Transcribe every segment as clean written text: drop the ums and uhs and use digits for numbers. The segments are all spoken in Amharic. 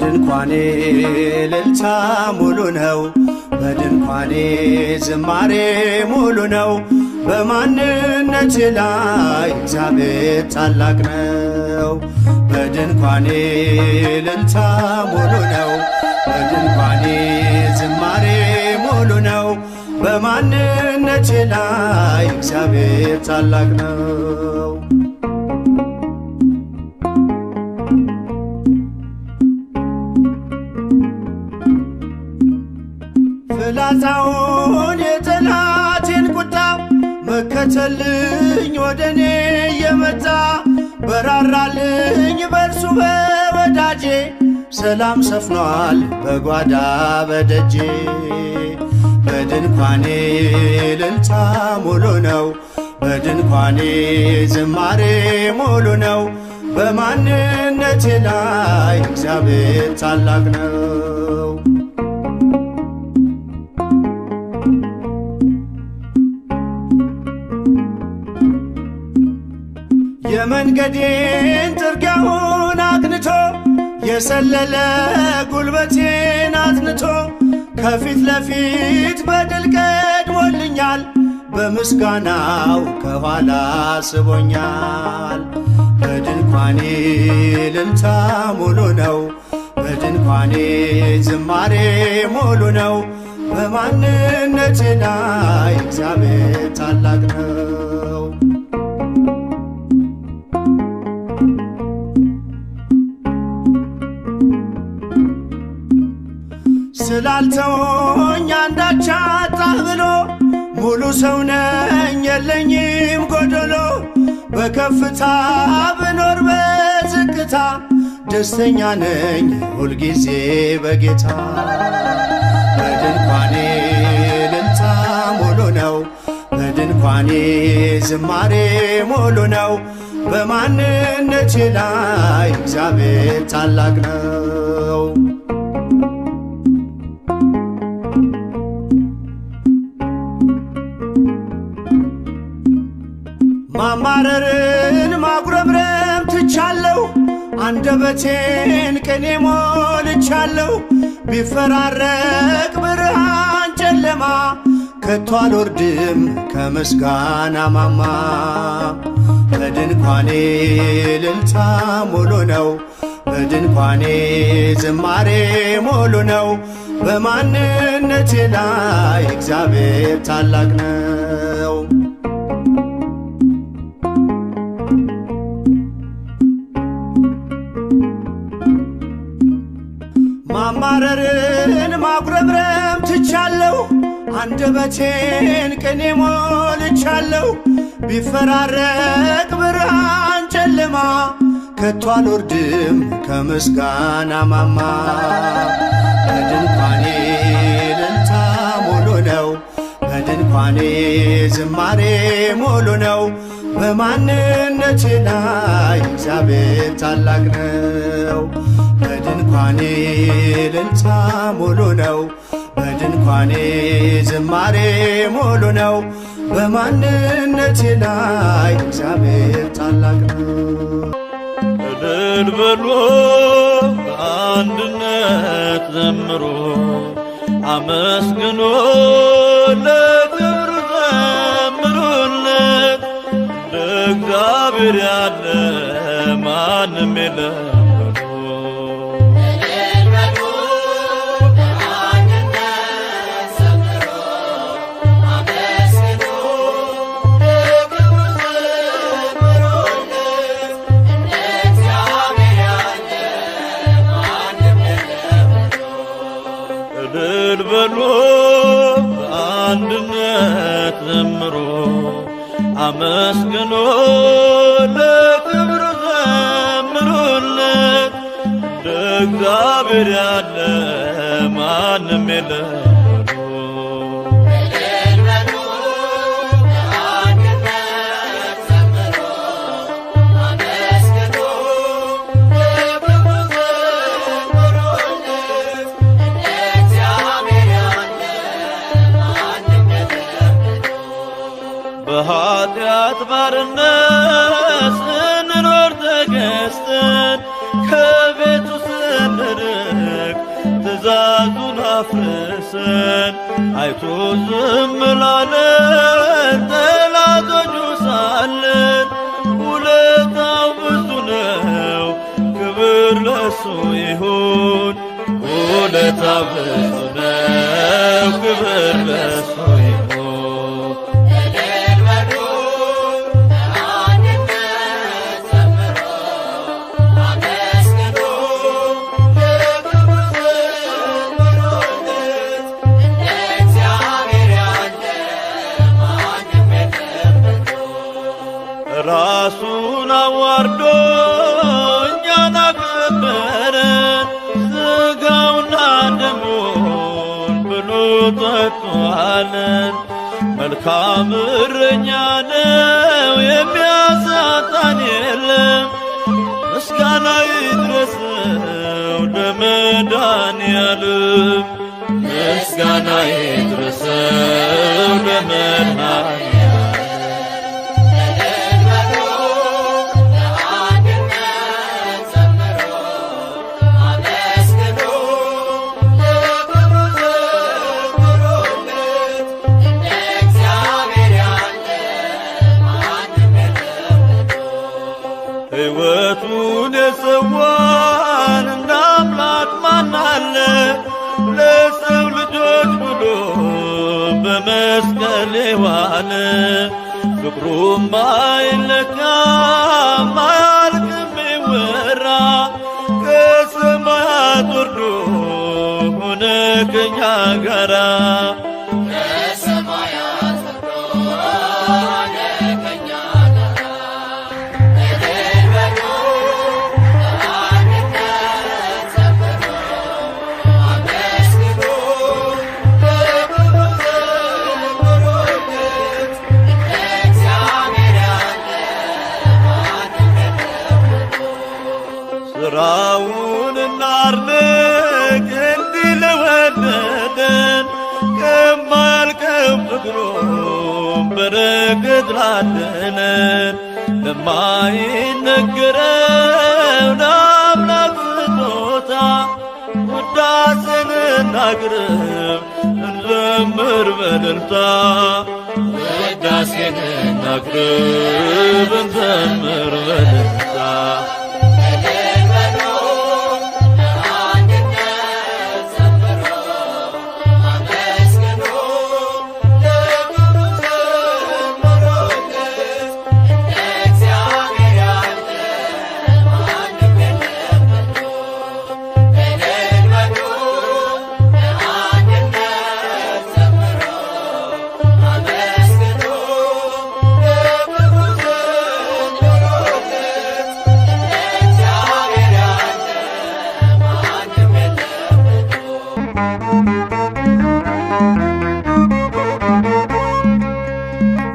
በድንኳኔ እልልታ ሙሉ ነው። በድንኳኔ ዝማሬ ሙሉ ነው። በማንነቴ ላይ እግዚአብሔር ታላቅ ነው። በድንኳኔ እልልታ ሙሉ ነው። በድንኳኔ ዝማሬ ሙሉ ነው። በማንነቴ ላይ እግዚአብሔር ታላቅ ነው። ፍላጻውን የጠላቴን ቁጣ መከተልኝ ወደኔ የመጣ በራራልኝ በርሱ በወዳጄ ሰላም ሰፍኗል በጓዳ በደጄ። በድንኳኔ እልልታ ሙሉ ነው። በድንኳኔ ዝማሬ ሙሉ ነው። በማንነቴ ላይ እግዚአብሔር ታላቅ ነው። የመንገዴን ጥርጊያውን አቅንቶ የሰለለ ጉልበቴን አጽንቶ ከፊት ለፊት በድል ቀድሞልኛል። በምስጋናው ከኋላ ስቦኛል። በድንኳኔ እልልታ ሙሉ ነው። በድንኳኔ ዝማሬ ሙሉ ነው። በማንነቴ ላይ እግዚአብሔር ታላቅ ነው። ስላልተወኝ አንዳች አጣህ ብሎ ሙሉ ሰው ነኝ የለኝም ጎደሎ። በከፍታ ብኖር በዝቅታ ደስተኛ ነኝ ሁልጊዜ በጌታ። በድንኳኔ እልልታ ሙሉ ነው። በድንኳኔ ዝማሬ ሙሉ ነው። በማንነቴ ላይ እግዚአብሔር ታላቅ ነው። ማማረርን ማጉረምረም ትቻለሁ። አንደበቴን ቅኔ ሞልቻለሁ። ቢፈራረቅ ብርሃን ጨለማ ከቶ አልወርድም ከምስጋና ማማ። በድንኳኔ እልልታ ሙሉ ነው። በድንኳኔ ዝማሬ ሙሉ ነው። በማንነቴ ላይ እግዚአብሔር ታላቅ ነው። ማማረርን ማጉረምረም ትቻለሁ። አንደበቴን ቅኔ ሞልቻለሁ። ቢፈራረቅ ብርሃን ጨለማ ከቶ አልወርድም ከምስጋና ማማ። በድንኳኔ እልልታ ሙሉ ነው። በድንኳኔ ዝማሬ ሙሉ ነው። በማንነቴ ላይ እግዚአብሔር ታላቅ ነው። በድንኳኔ እልልታ ሙሉ ነው። በድንኳኔ ዝማሬ ሙሉ ነው። በማንነቴ ላይ እግዚአብሔር ታላቅ ነው። እልል በሉ በአንድነት ዘምሩ፣ አመስግኑ ለክብሩ ዘምሩለት። እንደ እግዚአብሔር ያለ ማንም የለም። እልል በሉ በአንድነት ዘምሩ፣ አመስግኑ ለክብሩ ዘምሩለት። እንደ እግዚአብሔር ያለ ማንም የለም። በኃጢአት ባርነት ስንኖር ተገዝተን ከቤቱ ስንርቅ ልናመልክ ትእዛዙን አፍርሰን አይቶ ዝም ላለን ጠላቶቹ ሳለን ውለታው ብዙ ነው፣ ክብር ለሱ ይሁን። ውለታው ብዙ ነው፣ ክብር ለሱ ይሁን። ራሱን አዋርዶ እኛን አከበረን፣ ሥጋውና ደሙን ብሎ ጠጥቶአለን። መልካም እረኛ ነው የሚያሳጣን የለም። ምስጋና ይድረሰው ለመድኃኔዓለም፣ ምስጋና ይድረሰው ለመድኃኔዓለም። ሕይወቱን የሰዋን እንደ አምላክ ማን አለ? ለሰው ልጆች ብሎ በመስቀል የዋለ ፍቅሩም አይለካም አያልቅም ይወራ። ከሰማያት ወርዶ ሆነ ከኛ ጋራ ስራውን እናድንቅ እንዲህ ለወደደን፣ ከማያልቀው ፍቅሩም በረከት ላደለን። ለማይነገረው ለአምላክ ስጦታ ውዳሴን እናቅርብ እንዘምር በእልልታ። ውዳሴን እናቅርብ እንዘምር በእልልታ።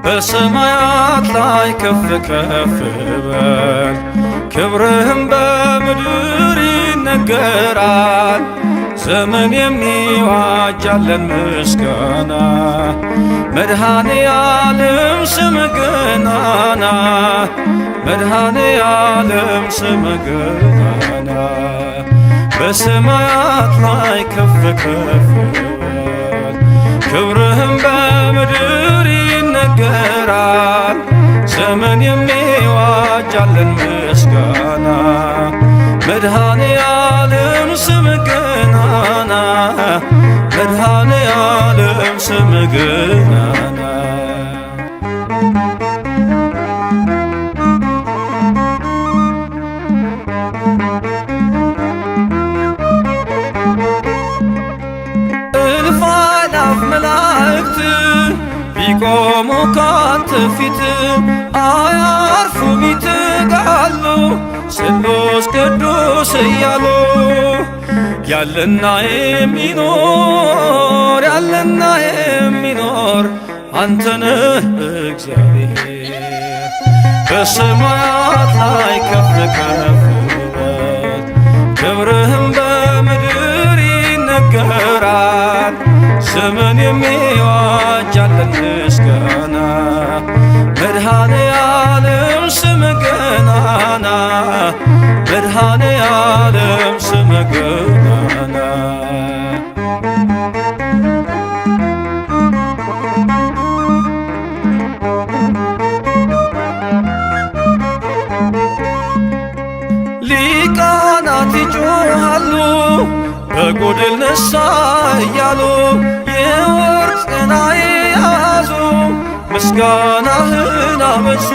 በሰማያት ላይ ከፍ ከፍ በል፣ ክብርህም በምድር ይነገራል። ዘመን የሚዋጃለን ምስጋና፣ መድኃኔዓለም ስምህ ገናና፣ መድኃኔዓለም ስምህ ገናና። በሰማያት ላይ ከፍ ከፍ በል፣ ክብርህም በምድር ይነገራል። ዘመን የሚዋጃለን ምስጋና፣ መድኃኔዓለም ስምህ ገናና፣ መድኃኔዓለም ስምህ ገናና። እልፍ አእላፍ መላእክት ቢቆሙ ካንተ ፊት አያርፉም ይትጋሉ ስሉስ ቅዱስ እያሉ። ያለና የሚኖር ያለና የሚኖር አንተነህ እግዚአብሔር። በሰማያት ላይ ከፍ ከፍ በል፣ ክብርህም በምድር ይነገራል። ዘመን የሚዋጃለን ምስጋና፣ መድኃኔዓለም ስምህ ገናና፣ መድኃኔዓለም ስምህ ገናና። በጎድል ነሳ እያሉ የወርቅ ጽና የያዙ ምስጋናህን አበዙ።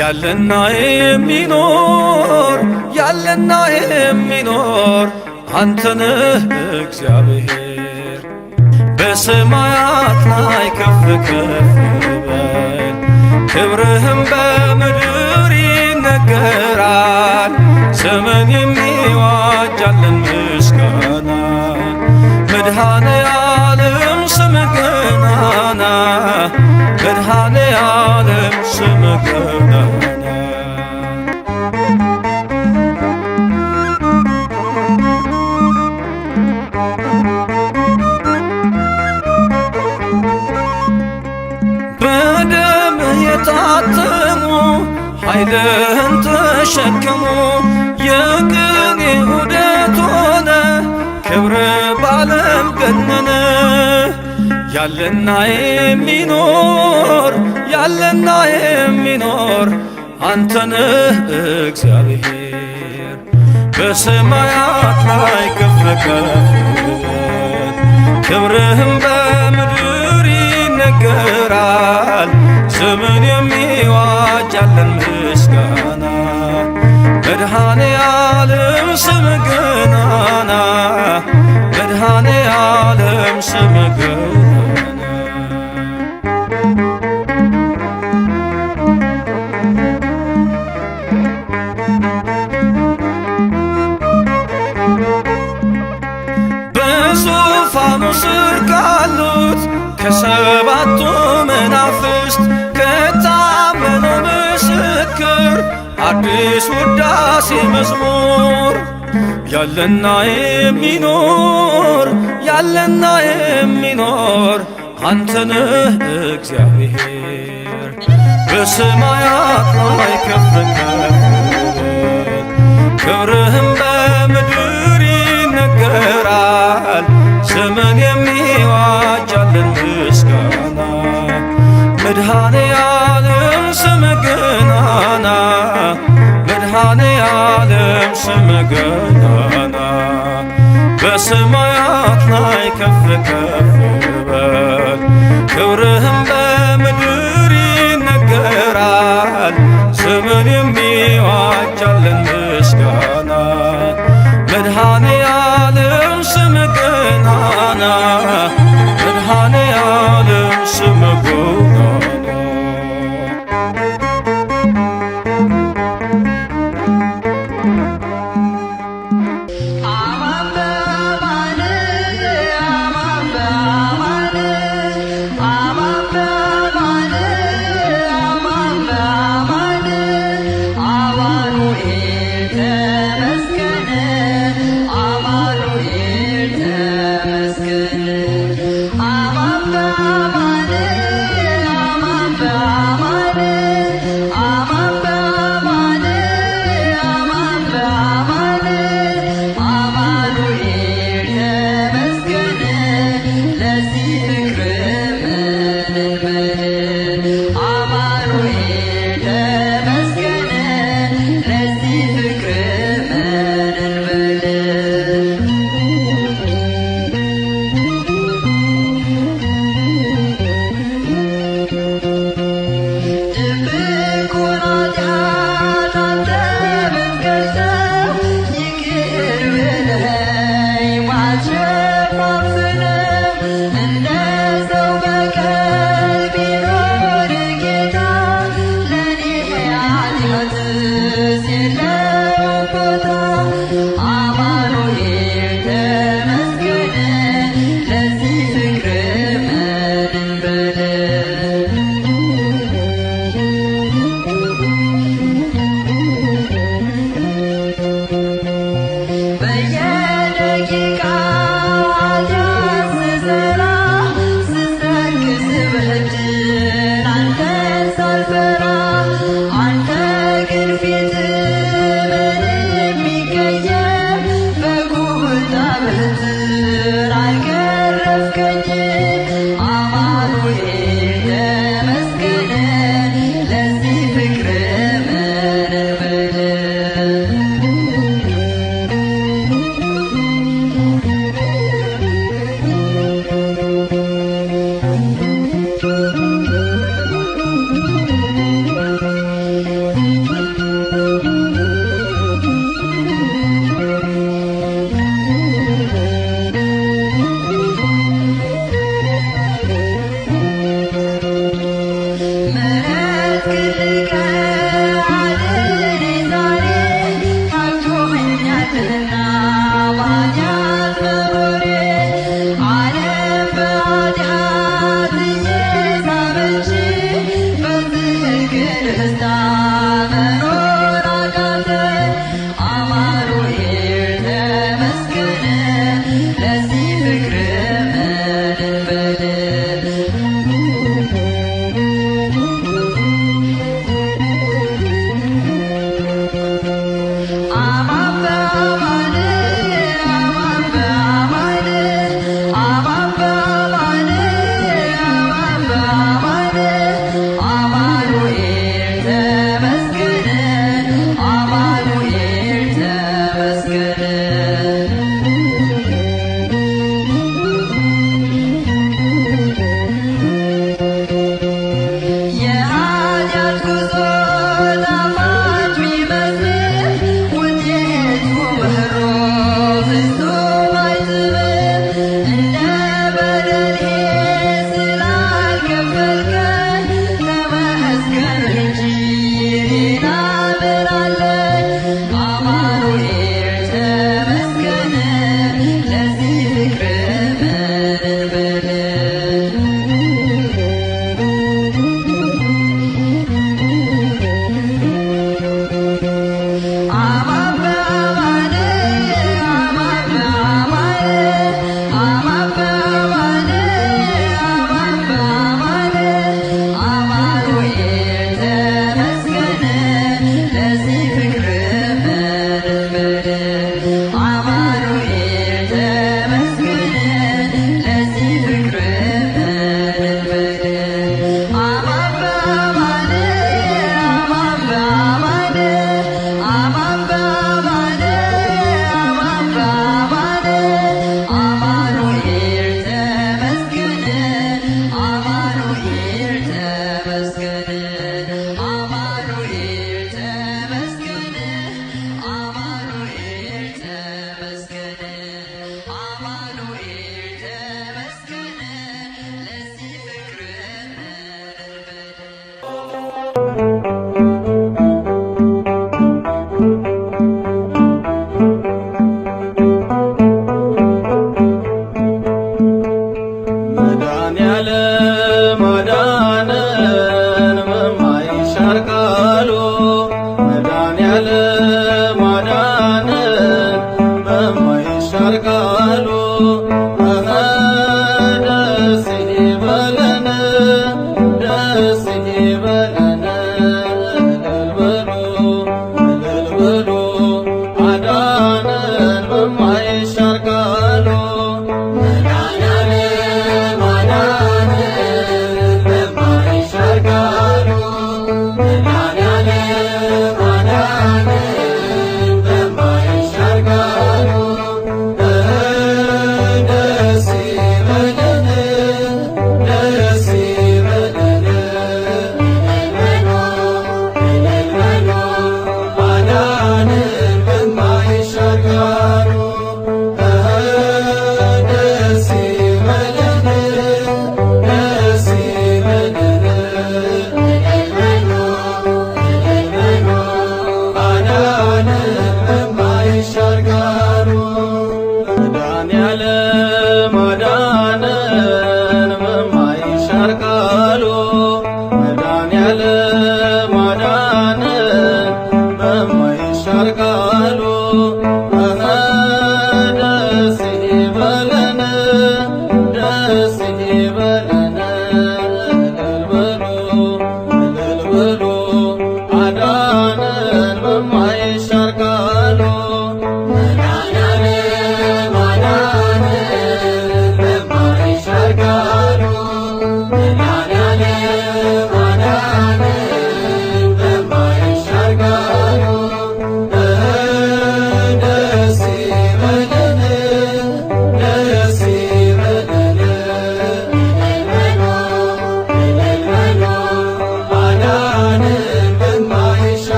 ያለና የሚኖር ያለና የሚኖር አንተነህ እግዚአብሔር በሰማያት ላይ ከፍ ከፍ በል ክብርህም በምድር ይነገራል። ዘመን የሚዋጃለን ምስጋና መድኃኔ ዓለም ስምህ ገናና መድኃኔ ዓለም ስምህ ገናና በደምህ የታተሙ ኃይልህን ተሸከሙ የቅኔ ዑደት ሆነ ክብር ባለም ገነነ። ያለና የሚኖር ያለና የሚኖር አንተነህ እግዚአብሔር በሰማያት ላይ ከፍ ከፍ በል ክብርህም በምድር ይነገራል። ዘመን የሚዋጃለን ምስጋና መድኃኔ ዓለም ስምህ ገናና መድኃኔ ዓለም ስምህ ገናና በዙፋኑ ስር ካሉት ከሰባቱ መናፍስት ከታመነው ምስክር አዲስ ውዳሴ መዝሙር ያለና የሚኖር ያለና የሚኖር አንተነህ እግዚአብሔር በሰማያት ላይ ከፍ ከፍ በል ክብርህም በምድር ይነገራል። ዘመን የሚዋጃለን ምስጋና መድኃኔ ዓለም ስምህ ገናና መድኃኔ ዓለም ስምህ ገናና በሰማያት ላይ ከፍ ከፍ በል ክብርህም በምድር ይነገራል። ዘመን የሚዋጃለን ምስጋና መድኃኔ ዓለም ስምህ ገናና መድኃኔ ዓለም ስምህ ገናና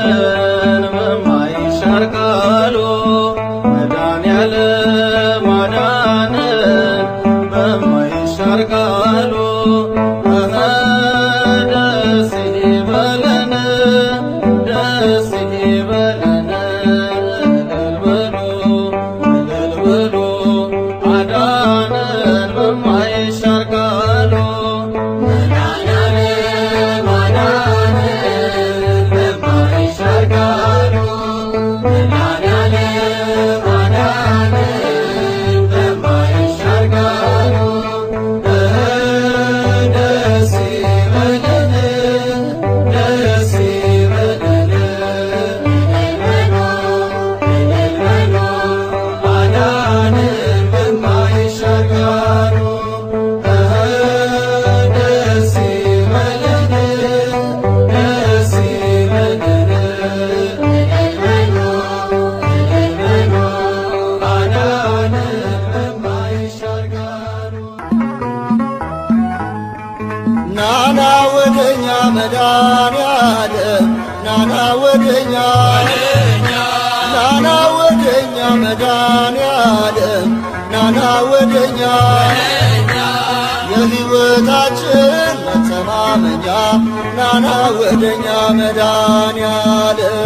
አዳነን በማይሻር ቃሉ መድኃኔዓለም አዳነን በማይሻር ቃሉ ደስ ይበለን ደስ ይበለን እልል በሉ አዳነን በማይሻር ቃሉ መድኃኔዓለም አዳነን በማይሻር ቃሉ መድኃኔዓለም አዳነን በማይሻር ቃሉ ደስ ይበለን ደስ ይበለን እልል በሉ አዳነን በማይሻር ቃሉ ደስ ይበለን ደስ ይበለን እልል በሉ አዳነን በማይሻር ቃሉ ናና ወደኛ መድኃኔዓለም ናና ወደኛ ናና ወደኛ መድኃኔዓለም ናና ወደኛ የሕይወታችን መተማመኛ ናና ወደኛ መድኃኔዓለም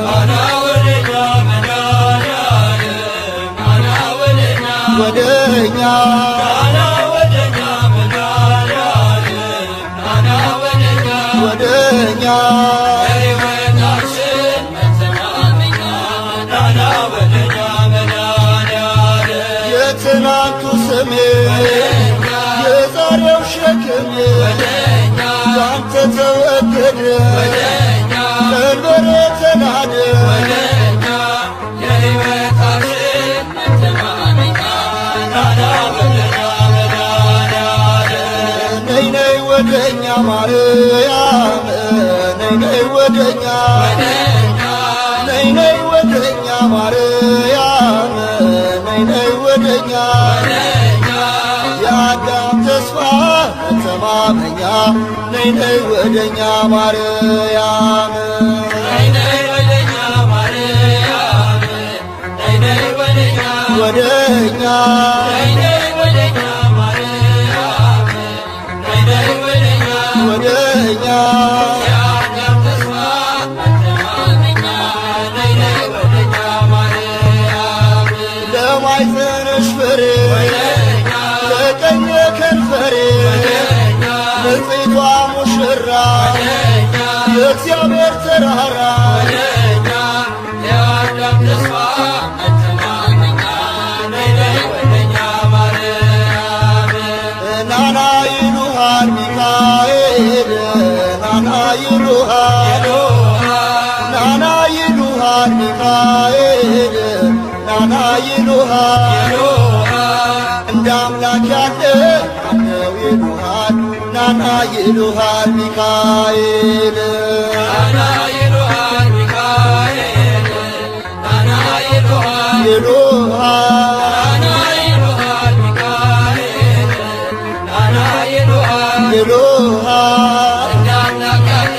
ናና ወደኛ መድኃኔዓለም ናና ወደኛ ወደኛ ናና ወደኛ መድኃኔዓለም ናና ወደኛ ወደኛ የሕይወታችን መተማመኛ ናና ወደኛ መድኃኔዓለም የትናንቱ ስሜ የዛሬው ሸክሜ ባንተ ተወገደ ቀንበሬ ተናደ የሕይወታችን መተማመኛ ናና ወደኛ መድኃኔዓለም ነይ ነይ ወደኛ ማርያም ነይ ነይ ወደኛ ነይ ነይ ወደኛ ማርያም ነይ ነይ ወደኛ የአዳም ተስፋ መተማመኛ ነይ ነይ ወደኛ ማርያም ነይ ነይ ወደኛ ማርያም ነይ ነይ ወደኛ ወደኛ ነይ ነይ ወደኛ ማርያም ነይ ነይ ወደኛ ወደኛ የአዳም ተስፋ መተማመኛ ነይ ነይ ወደኛ ማርያም ለማይዘንሽ ፍሬ ለቀኝ ከንፈሬ ንጽሕቷ ሙሽራ የእግዚአብሔር ተራራ የአዳም ተስፋ መተማመኛ ነይ ነይ ወደኛ ማርያም ናና ይሉሃል ሚካኤል ናና ይሉሃል ናና ይሉሃል ሚካኤል ናና ይሉሃል እንደ አምላክ ያለ አነው ይሉሃል ናና ይሉሃል ሚካኤል ናና ይሉሃል ሚካኤል ናና ይሉሃል ይሉሃል ናና ይሉሃል ሚካኤል ናና ይሉሃል ይሉሃል እንደ አምላክ ያለ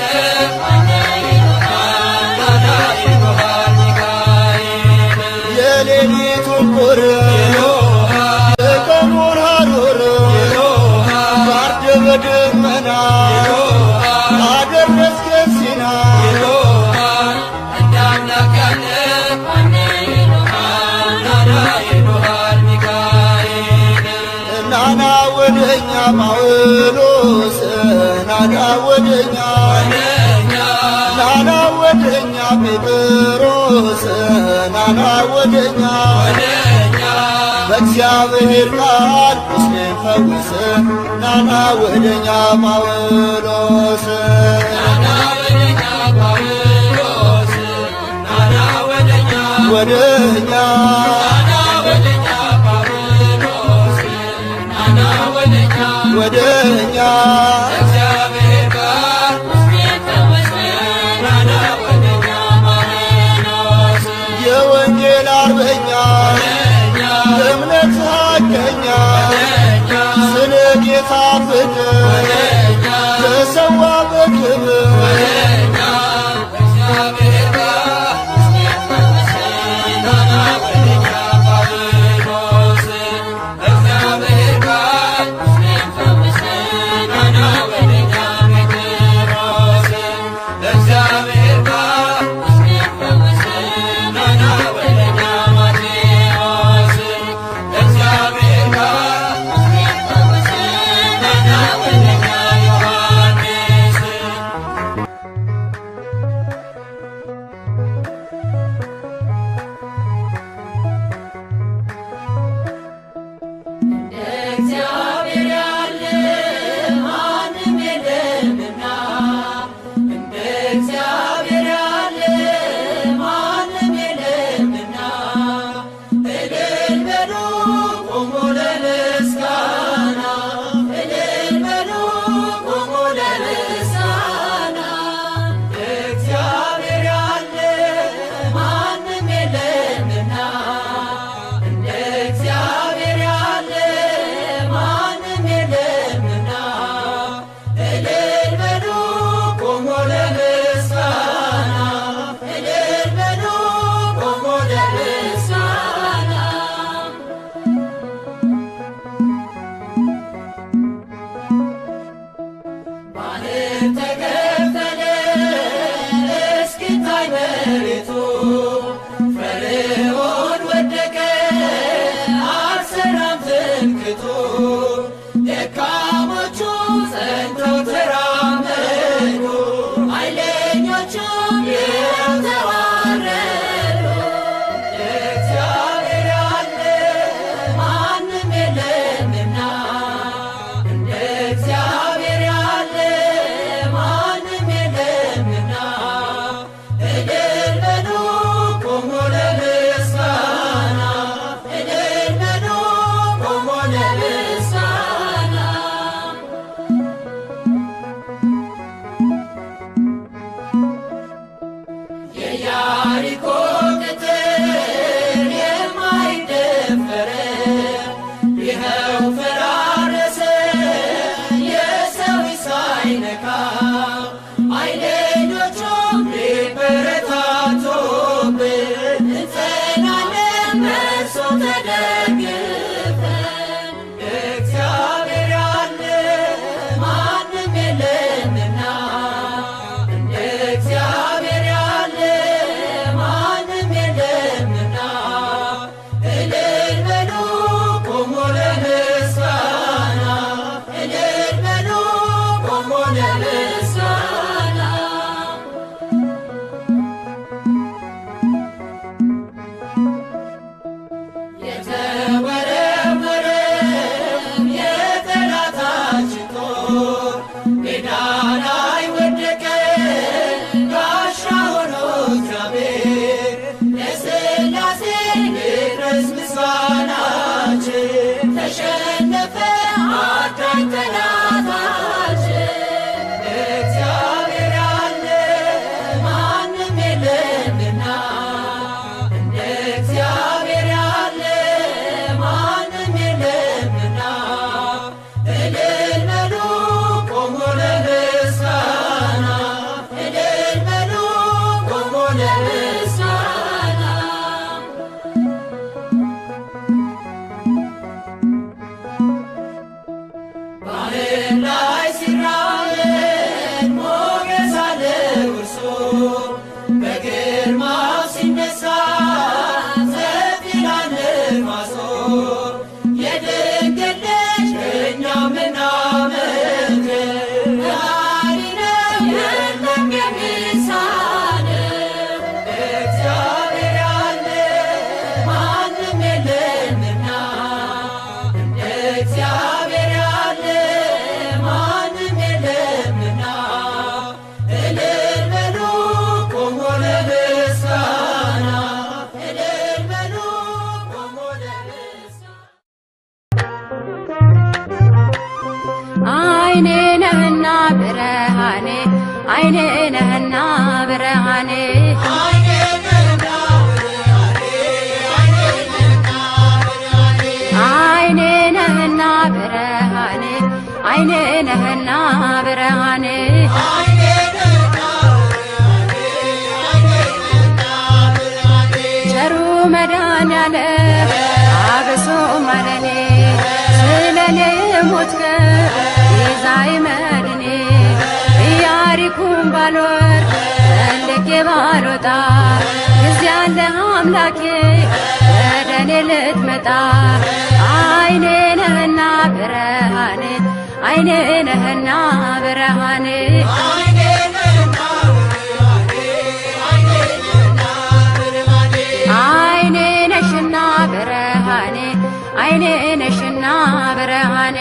አነው ይሉሃል ናና ይሉሃል ሚካኤል የሌሊቱን ቁር የቀኑን ሐሩር ባርደ በደመና አደረስከን ሲና እንደ አምላክ ያለ ማነው ይሉሃል ናና ይሉሃል ሚካኤል ናና ወደኛ ጳውሎስ ናና ወደኛ ናና ወደኛ ጴጥሮስ ናና ወደኛ በእግዚአብሔር ቃል ቁስሌን ፈውስ ናና ወደኛ ጳውሎስ ናና ወደኛ ጳውሎስ ናና ወደኛ ወደኛ ናና ወደኛ ጳውሎስ ናና ወደኛ ወደኛ በእግዚአብሔር ቃል ቁስሌን ፈውስ ናና ወደኛ ጳውሎስ የወንጌል አርበኛ እምነት ሐቀኛ ስለ ጌታ ፍቅር ተሰዋ በክብር መሬቱ ፈርዖን ወደቀ አልሰራም ትምክህቱ ደካሞቹ ጸንተው ተራመዱ ኃይለኞቹም ተዋረዱ። እግዚአብሔር ያለ ማንም የለምና እንደ እግዚአብሔር ያለ ማንም የለምና እልል በሉ ቆሞ ለምስጋና እልል በሉ ቆሞ ለምስጋና የኢያሪኮ ቅጥር የማይደፈር ይኸው ፈራረሰ የሰው ሳይነካ ኃይለኞቹም ሊበረታቱብን እንጸናለን በእርሱ ተደግፈን እግዚአብሔር ያለ ማንም የለምና እንደ እግዚአብሔር ያለ ማንም የለምና እልል በሉ ቆሞ ለምስጋና እልል በሉ ቆሞ ለምስጋና የተወረወረም የጠላታችን ጦር ሜዳ ላይ ወደቀ ጋሻ ሆኖ እግዚአብሔር ለሥላሴ ይድረስ ምስጋናችን ተሸነፈ አዳኝ ጠላታችን እግዚአብሔር ያለ ማንም የለምና እንደ እግዚአብሔር ያለ ማንም የለምና እልል በሉ ቆሞ ለምስጋና እልል በሉ ቆሞ ለምስጋና ባህር ላይ ሲራመድ ሞገስ አለው እርሱ በግርማው ሲነሳ ጸጥ ይላል ነፋሱ የድንግል ልጅ እኛ ምናመልከው መሐሪ ነው የለም የሚሳነው እግዚአብሔር ያለ ማንም የለምና እንደ እግዚአብሔር ያለ ማንም የለምና እልል በሉ ቆሞ ለምስጋና እልል በሉ ቆሞ ለምስጋና አይኔ ነህና ብርሃኔ አይኔ ነህና ብርሃኔ አይኔ ነህና ብርሃኔ አይኔ ነህና ብርሃኔ ቸሩ መድኃኔዓለም አብሶ ማረኔ ስለኔ ሞትከ ቤዛዬ መድኔ ኢያሪኮን ባልወርድ ፈልጌ ባልወጣ ጊዜ አለ አምላኬ ወደ እኔ ልትመጣ አይኔ ነህና ብርሃኔ አይኔ ነህና ብርሃኔ አይኔ ነሽና ብርሃኔ አይኔ ነሽና ብርሃኔ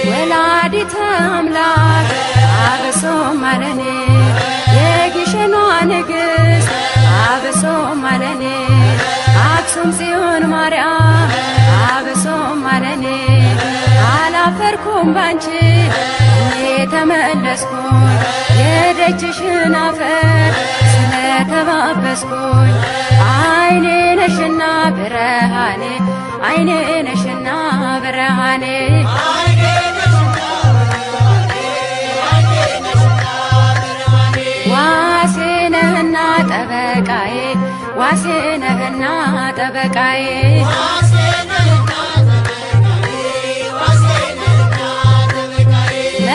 ወላዲተ አምላክ አብሶ ማረኔ የግሸኗ ንግሥት አብሶ ማረኔ አክሱም ጽዮን ማርያም አብሶ ማረኔ አላፈርኩም ባንቺ እኔ ተመለስኩኝ የደጅሽን አፈር ስለተባበስኩኝ አይኔ ነሽና ብርሃኔ አይኔ ነሽና ብርሃኔ ዋሴ ነህና ጠበቃዬ ዋሴ ነህና ጠበቃዬ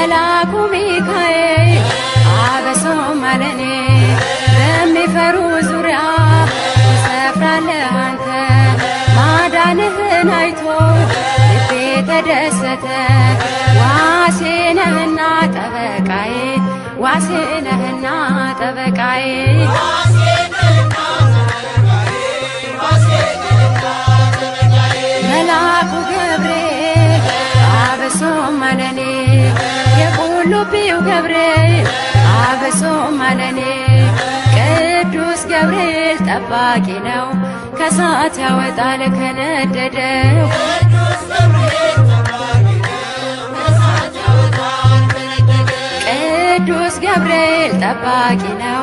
መልአኩ ሚካኤል አበሶም አለኔ በሚፈሩ ዙሪያ ትሰፍራለህ አንተ ማዳንህን አይቶ ልቤ ተደሰተ ዋሴ ነህና ጠበቃዬ ዋሴ ነህና ጠበቃዬ መልአኩ ገብርኤል አበሶም አለኔ የቁልቢው ገብርኤል አበሶም አለኔ ቅዱስ ገብርኤል ጠባቂ ነው ከሳት ያወጣል ከነደደው ቅዱስ ገብርኤል ጠባቂ ነው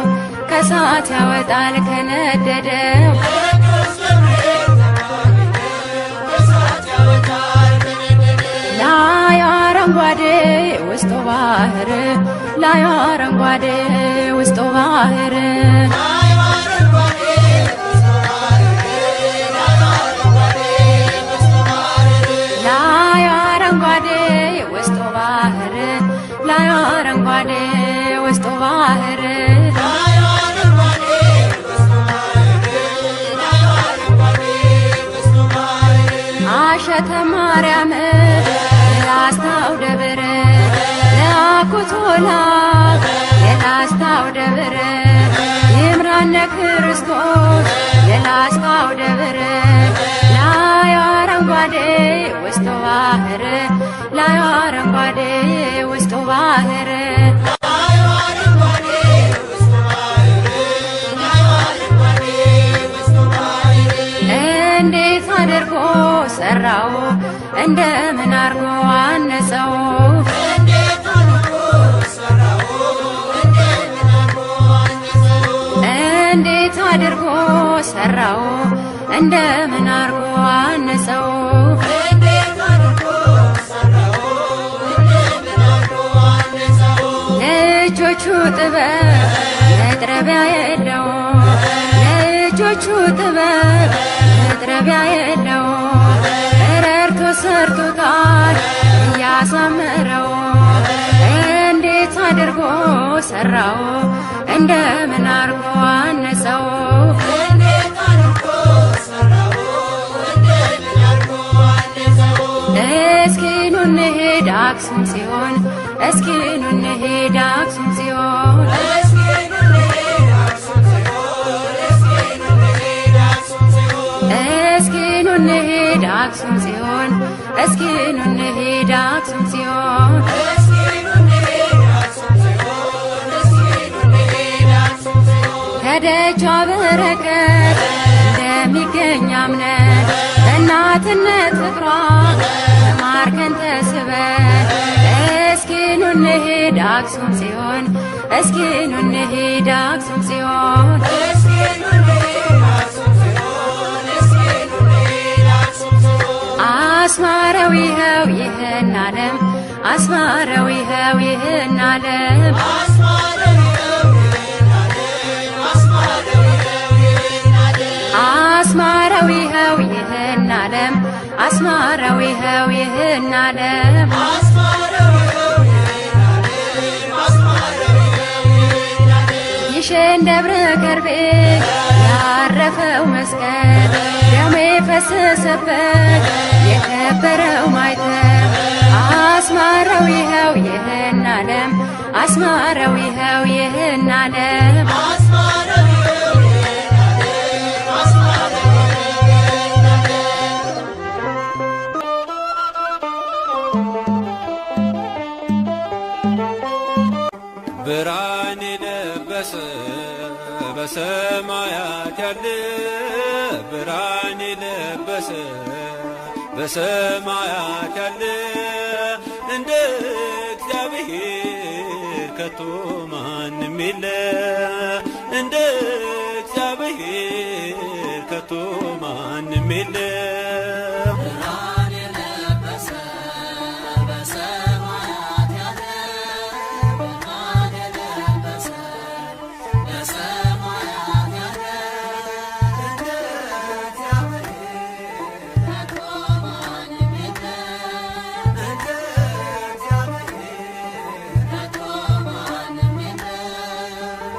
ከሳት ያወጣል ከነደደው ላይ አረንጓዴ ውስጡ ባህር ላይ አረንጓዴ ውስጡ ባህር ላይ አረንጓዴ ውስጡ ባህር ላይ አረንጓዴ ውስጡ ባህር አሸተ ማርያም የላስታው ደብር ለአኩቶላ የላስታው ደብር ይምራነ ክርስቶስ የላስታው ደብር ላይ አረንጓዴ ውስጡ ባህር ላይ አረንጓዴ ውስጡ ባህር እንዴት አድርጎ ሰራው እንደምን አርጎ አነጸው እንዴት አድርጎ ሰራው እንደምን አርጎ አነጸው ልጆቹ ጥበብ መጥረቢያ የለው ልጆቹ ጥበብ መጥረቢያ የለው ረድቶ ሰርቶታል እያሳመረው እንዴት አድርጎ ሰራው እንደምን አርጎ አነጸው እስኪ ኑ እንሂድ አክሱም ጽዮን እስኪ ኑ እንሂድ አክሱም ጽዮን እስኪ ኑ እንሂድ አክሱም ጽዮን እስኪ ኑ እንሂድ አክሱም ጽዮን ከደጇ በረከት እንደሚገኝ አምነን በእናትነት ፍቅሯ ተማርከን ተስበን እስኪ ኑ እንሂድ አክሱም ጽዮን እስኪ ኑ እንሂድ አክሱም ጽዮን አስማረው ይኸው ይህን ዓለም አስማረው ይኸው ይህን ዓለም አስማረው ይኸው ይህን ዓለም አስማረው ይኸው ይህን ዓለም ግሸን ደብረ ከርቤ ያረፈው መስቀል ደሙ የፈሰሰበት የከበረው ማይተብ አስማረው ይኸው ይህን ዓለም አስማረው ይኸው ይህን ዓለም ብርሃን የለበሰ በሰማያት ያለ ብርሃን የለበሰ በሰማያት ያለ እንደ እግዚአብሔር ከቶ ማንም የለ እንደ እግዚአብሔር ከቶ ማንም የለ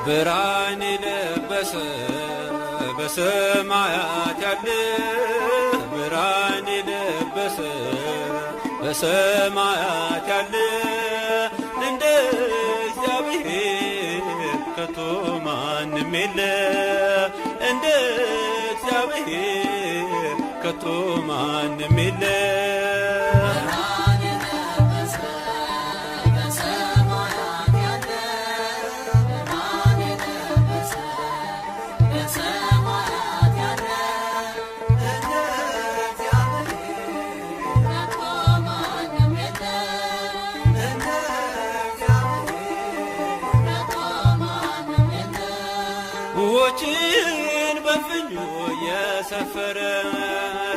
ብርሃን የለበሰ በሰማያት ያለ ብርሃን የለበሰ በሰማያት ያለ እንደ እግዚአብሔር ከቶ ማንም የለ እንደ እግዚአብሔር ከቶ ማንም የለ ውኆችን በፍኙ የሰፈረ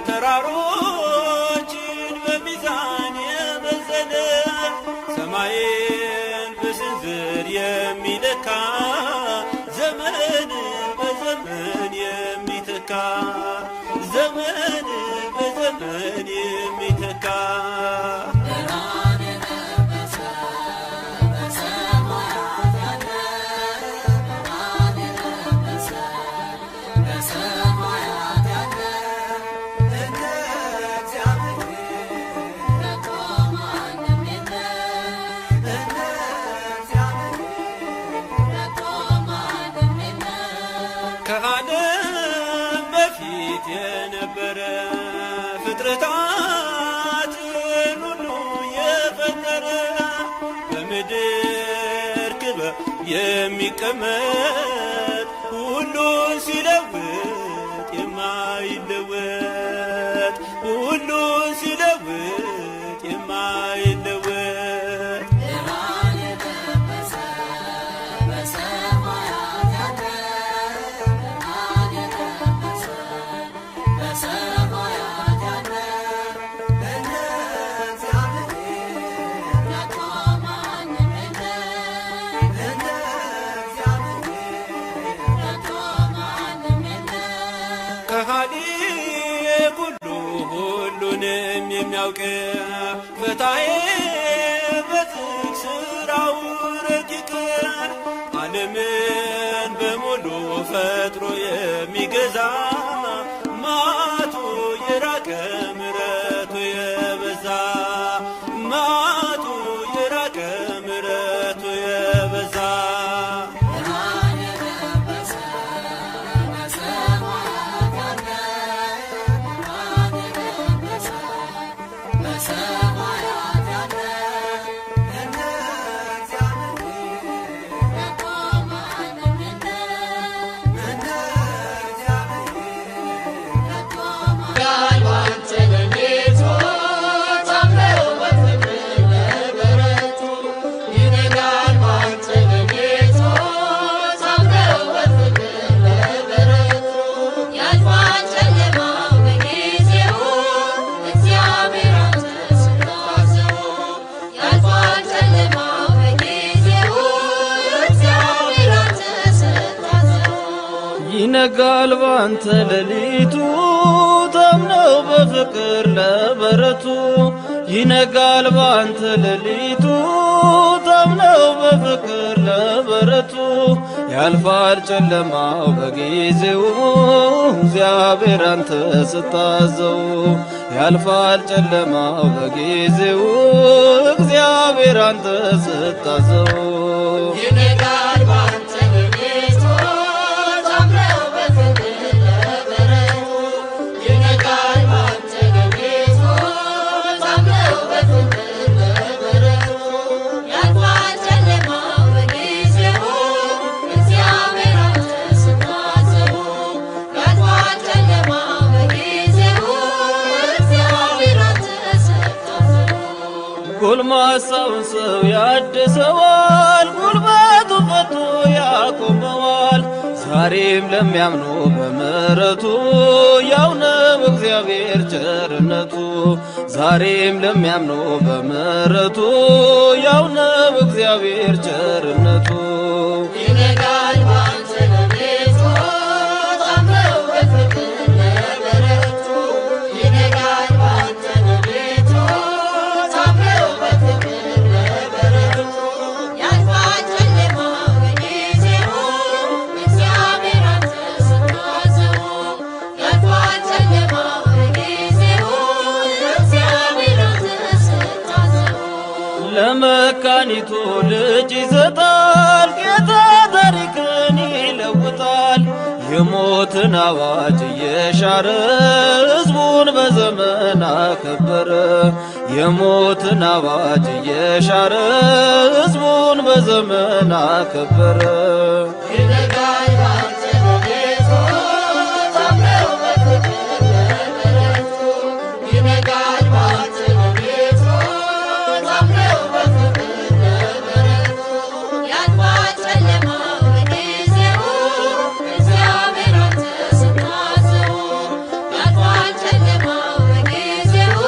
ተራሮችን በሚዛን የመዘነ ሰማይን በስንዝር የሚለካ ዘመንን በዘመን የሚተካ ዘመንን በዘመን የሚተካ ከዓለም በፊት የነበረ ፍጥረታትን ሁሉ የፈጠረ በምድር ክበብ የሚቀመጥ ሁሉን ሲለውጥ የማይለወጥ ሁሉን ሲለውጥ የማይለወጥ ከሃዲ ሁሉ ሁሉንም የሚያውቅ ፈታዬ በዝግ ስራው ረቂቅ ዓለምን በሙሉ ፈጥሮ የሚገዛ መዓቱ የራቀ ምሕረቱ የበዛ መዓቱ የራቀ ምሕረቱ የበዛ ይነጋል ባንተ ሌሊቱ ታምነው በፍቅር ለበረቱ ይነጋል ባንተ ሌሊቱ ታምነው በፍቅር ለበረቱ ያልፋል ጨለማው በጊዜው እግዚአብሔር አንተ ስታዘው ያልፋል ጨለማው በጊዜው እግዚአብሔር አንተ ስታዘው ይነጋል ባንተ ሌሊቱ ታምነው በፍቅር ለበረቱ ይነጋል ባንተ ሌሊቱ ታምነው በፍቅር ለበረቱ ያልፋል ጨለማው በጊዜው እግዚአብሔር አንተ ስታዘው ያልፋል ጨለማው በጊዜው እግዚአብሔር አንተ ስታዘው ጎልማሳውን ሰው ያድሰዋል ጉልበቱ ፈቶ ያቆመዋል ዛሬም ለሚያምኑ በምሕረቱ ያው ነው እግዚአብሔር ቸርነቱ ዛሬም ለሚያምኑ በምሕረቱ ያው ነው እግዚአብሔር ቸርነቱ ይነጋል ባንተ ሌሊቱ ታምነው በፍቅር ለበረቱ ይነጋል ባንተ ሌሊቱ ታምነው በፍቅር ለበረቱ ያልፋል ጨለማው በጊዜው መድኃኒቱ ልጅ ይሰጣል። ጌታ ታሪክን ይለውጣል። የሞትን አዋጅ እየሻረ ሕዝቡን በዘመን አከበረ። የሞትን አዋጅ እየሻረ ሕዝቡን በዘመን አከበረ። ይነጋል ባንተ በቤቱ ታምረው በፍቅር በበረቱ። ይነጋል ባንተ በቤቱ ታምረው በፍቅር በበረቱ። ያልፋል ጨለማው በጊዜው እግዚአብሔር አንተ ስታዘው። ያልፋል ጨለማው በጊዜው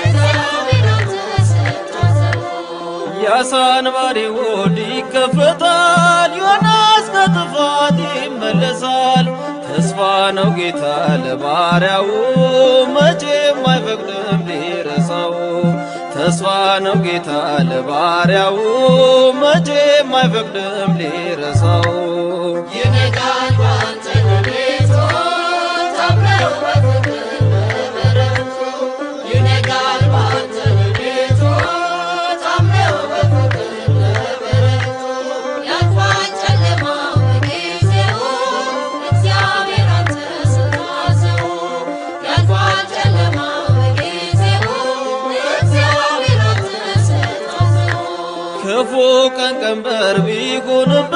እግዚአብሔር አንተ ስታዘው። የዓሣ አንባሪ ሆድ ይከፈታል። ዮናስ ከጥፋት ይመለሳል። ተስፋ ነው ጌታ ለባሪያው መቼም አይፈቅድም ሊረሳው። ተስፋ ነው ጌታ ለባሪያው መቼም አይፈቅድም ሊረሳው። ይነጋል ባንተ በቤቱ ታምረው በፍቅር በበረቱ። ይነጋል ባንተ በቤቱ ታምረው በፍቅር በበረቱ። ያልፋል ጨለማው በጊዜው እግዚአብሔር አንተ ስታዘው። ያልፋል ጨለማው በጊዜው እግዚአብሔር አንተ ስታዘው። ክፉ ቀን ቀንበር ቢጎንብን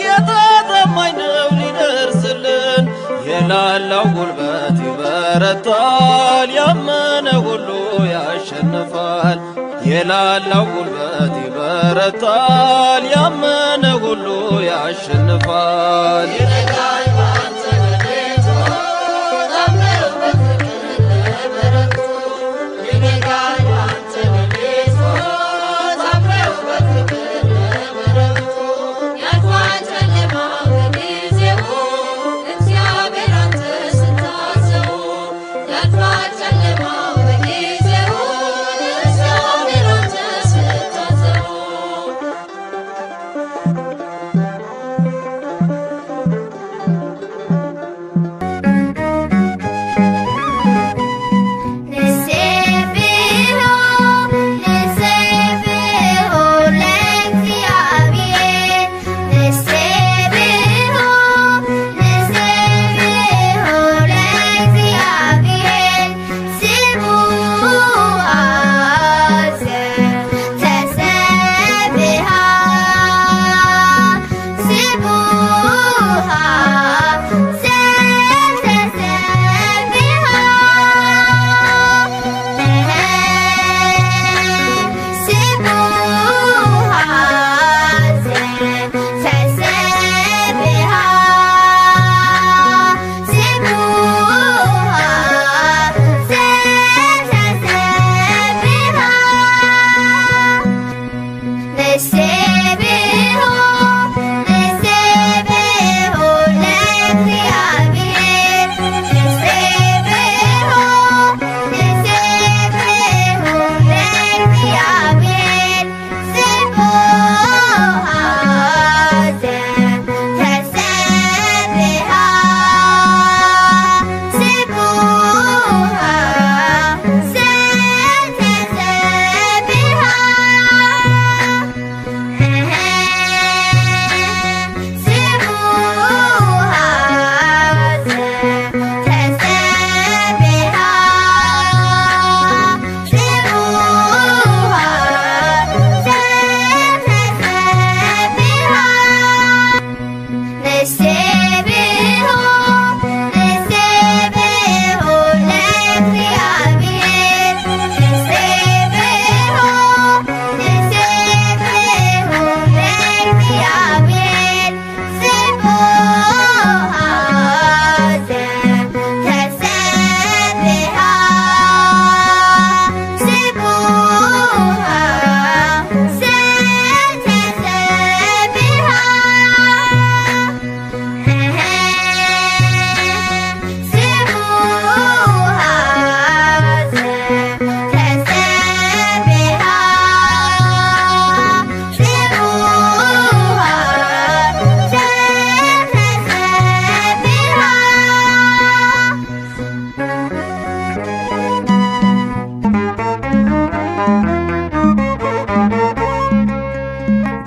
ጌታ ታማኝ ነው ሊደርስልን። የላላው ጉልበት ይበረታል። ያመነ ሁሉ ያሸንፋል። የላላው ጉልበት ይበረታል። ያመነ ሁሉ ያሸንፋል። ይነጋል ባንተ በቤቱ ታምረው በፍቅር በበረቱ። ይነጋል ባንተ በቤቱ ታምረው በፍቅር በበረቱ። ያልፋል ጨለማው በጊዜው እግዚአብሔር አንተ ስታዘው። ያልፋል ጨለማው በጊዜው እግዚአብሔር አንተ ስታዘው።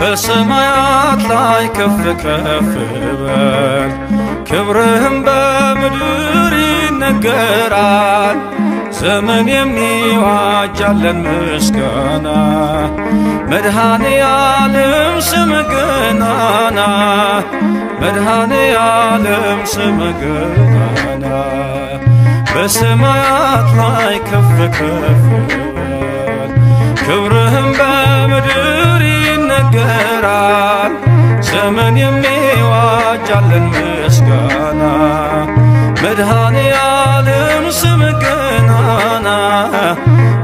በሰማያት ላይ ከፍ ከፍ በል ክብርህም በምድር ይነገራል። ዘመን የሚዋጃለን ምስጋና መድኃኔ ዓለም ስም ገናና መድኃኔ ዓለም ስም ገናና በሰማያት ላይ ከፍ ከፍ በል ክብርህም በምድር ይነገራል። ዘመን የሚዋጃለን ምስጋና መድኃኔ ዓለም ስም ገናና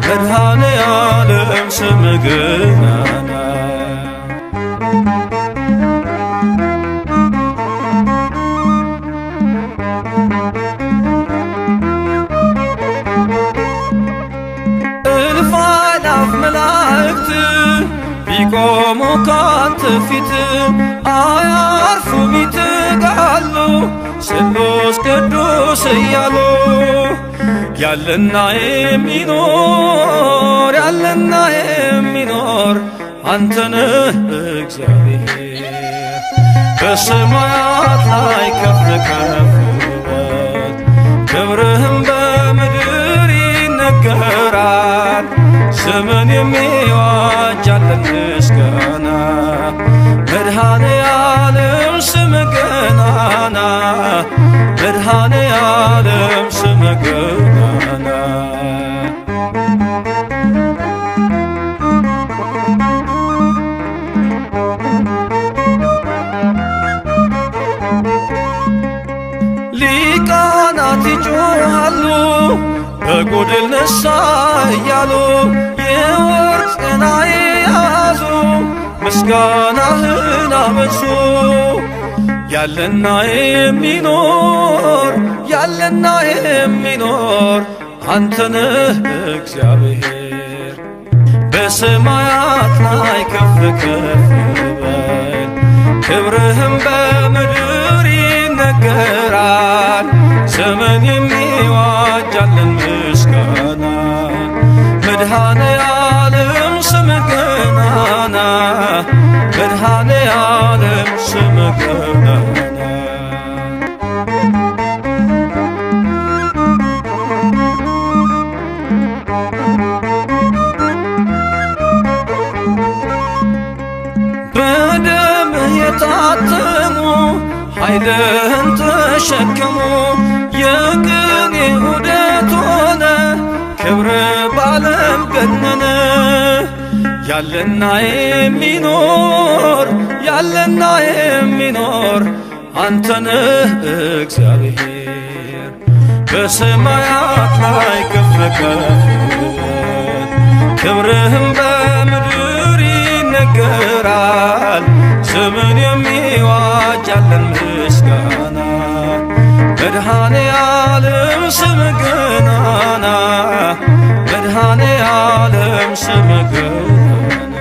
መድኃኔ ዓለም ስም ገናና እልፍ አእላፍ መላእክት ቢቆሙ ካንተ ፊት አያርፉም ይትጋሉ ስሉስ ቅዱስ እያሉ ያለና የሚኖር ያለና የሚኖር አንተነህ እግዚአብሔር በሰማያት ላይ ከፍ ከፍ በል ክብርህም በምድር ይነገራል። ዘመን የሚዋጃለን ምስጋና መድኃኔ ዓለም ስም ገናና መድኃኔ ዓለም ስም ገናና ሊቃናት ይጮኻሉ በጎድል ነሣ እያሉ የወርቅ ጽና የያዙ ምስጋናህን አበዙ። ያለና የሚኖር ያለና የሚኖር አንተነህ እግዚአብሔር በሰማያት ላይ ከፍ ከፍ በል ክብርህም በምድር ይነገራል። ዘመን የሚዋጃለን ምስጋና መድኃኔ ዓለም ስም ገናና መድኃኔ ዓለም ስም ገናና በደምህ የታተሙ ኃይልህን ተሸከሙ የቅኔ ዑደት ሆነ ክብር ባለም ገነነ። ያለና የሚኖር ያለና የሚኖር አንተነህ እግዚአብሔር በሰማያት ላይ ከፍ ከፍ በል ክብርህም በምድር ይነገራል። ዘመን የሚዋጃለን ምስጋና መድኃኔ ዓለም ስም ገናና መድኃኔ ዓለም ስም ገናና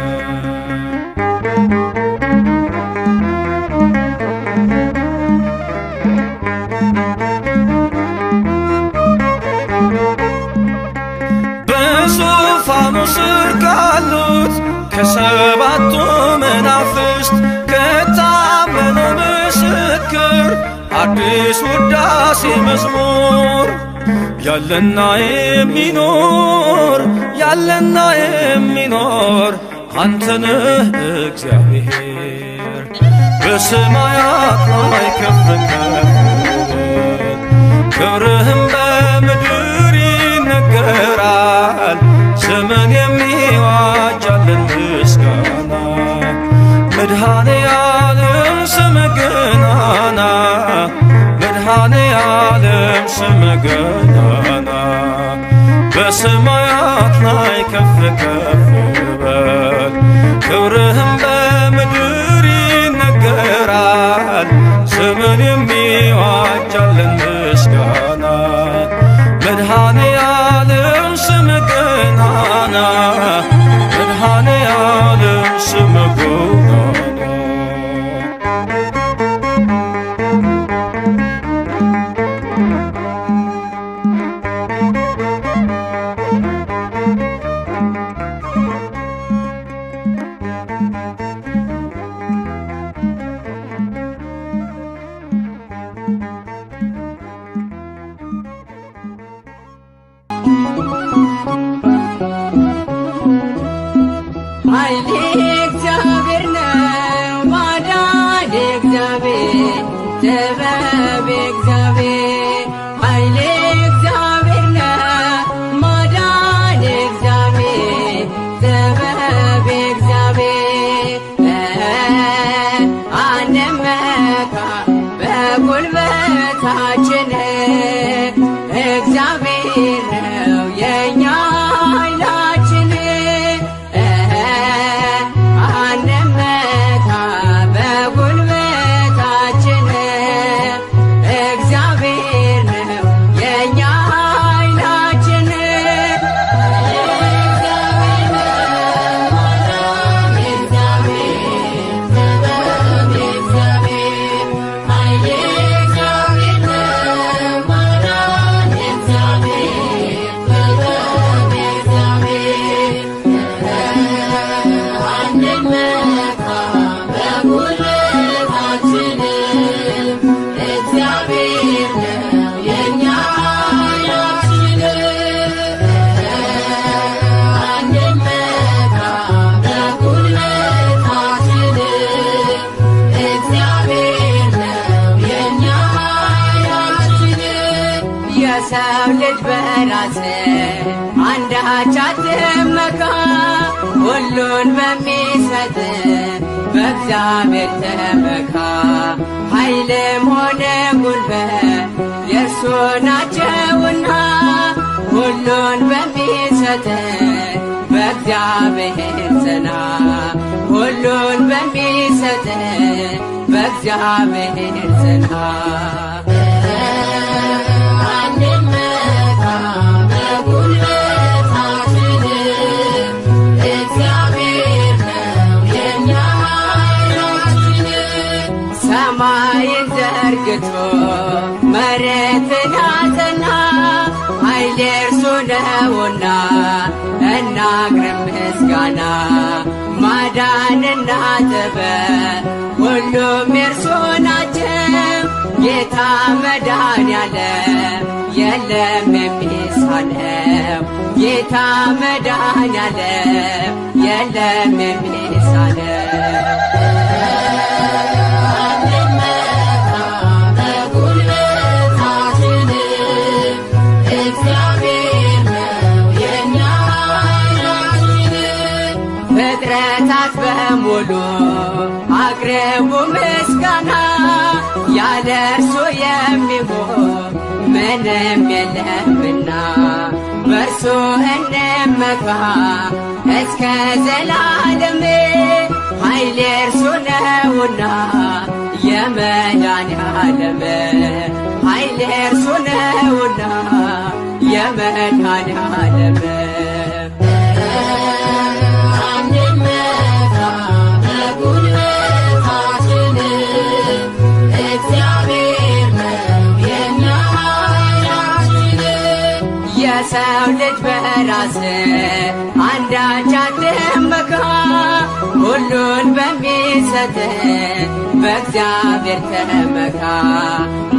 በዙፋኑ ስር ካሉት ከሰባቱ መናፍስት ከታመነው ምስክር አዲስ ውዳሴ መዝሙር ያለና የሚኖር ያለና የሚኖር አንተነህ እግዚአብሔር በሰማያት ላይ ከፍ ከፍ በል ክብርህም በምድር ይነገራል። ዘመን የሚዋጃለን ምስጋና መድኃኔ ዓለም ስም ገናና መድኃኔ ዓለም ስም ገናና በሰማያት ላይ ከፍ ከፍ በል ክብርህም በምድር ይነገራል። ዘመን የሚዋጃለን ምስጋና መድኃኔ ዓለም ስም ገናና መድኃኔ ዓለም ስም ገናና ኃይሌ እግዚአብሔር ነው ማዳን እግዚአብሔር ጥበብ እግዚአብሔር ኃይሌ እግዚአብሔር ነው ማዳን እግዚአብሔር ጥበብ እግዚአብሔር አንመካ በጉልበታችን እግዚአብሔር ነው የኛ ኃይላችን አንመካ በጉልበታችን እግዚአብሔር ነው የኛ ኃይላችን የሰው ልጅ በራስ አንዳች አትመካ ሁሉን በሚሰጥ በእግዚአብሔር ተመካ ኃይልም ሆነ ጉልበት የእርሱ ናቸውና ሁሉን በሚሰጥ በእግዚአብሔር ጽና ሁሉን በሚሰጥ በእግዚአብሔር ጽና ሰማይን ዘርግቶ መሬትን አጸና ኃይል የእርሱ ነውና እናቅርብ ምስጋና ማዳንና ጥበብ ሁሉም የእርሱ ናቸው ጌታ መድኃኔዓለም የለም የሚሳነው ጌታ መድኃኔዓለም የለም የሚሳነው ፍጥረታት በሙሉ አቅርቡ ምስጋና ያለ እርሱ የሚሆን ምንም የለምና በእርሱ እንመካ እስከ ዘላለም ኃይል የእርሱ ነውና የመድኃኔዓለም ኃይል የእርሱ ነውና የመድኃኔዓለም የሰው ልጅ በራስ አንዳች አትመካ ሁሉን በሚሰጥ በእግዚአብሔር ተመካ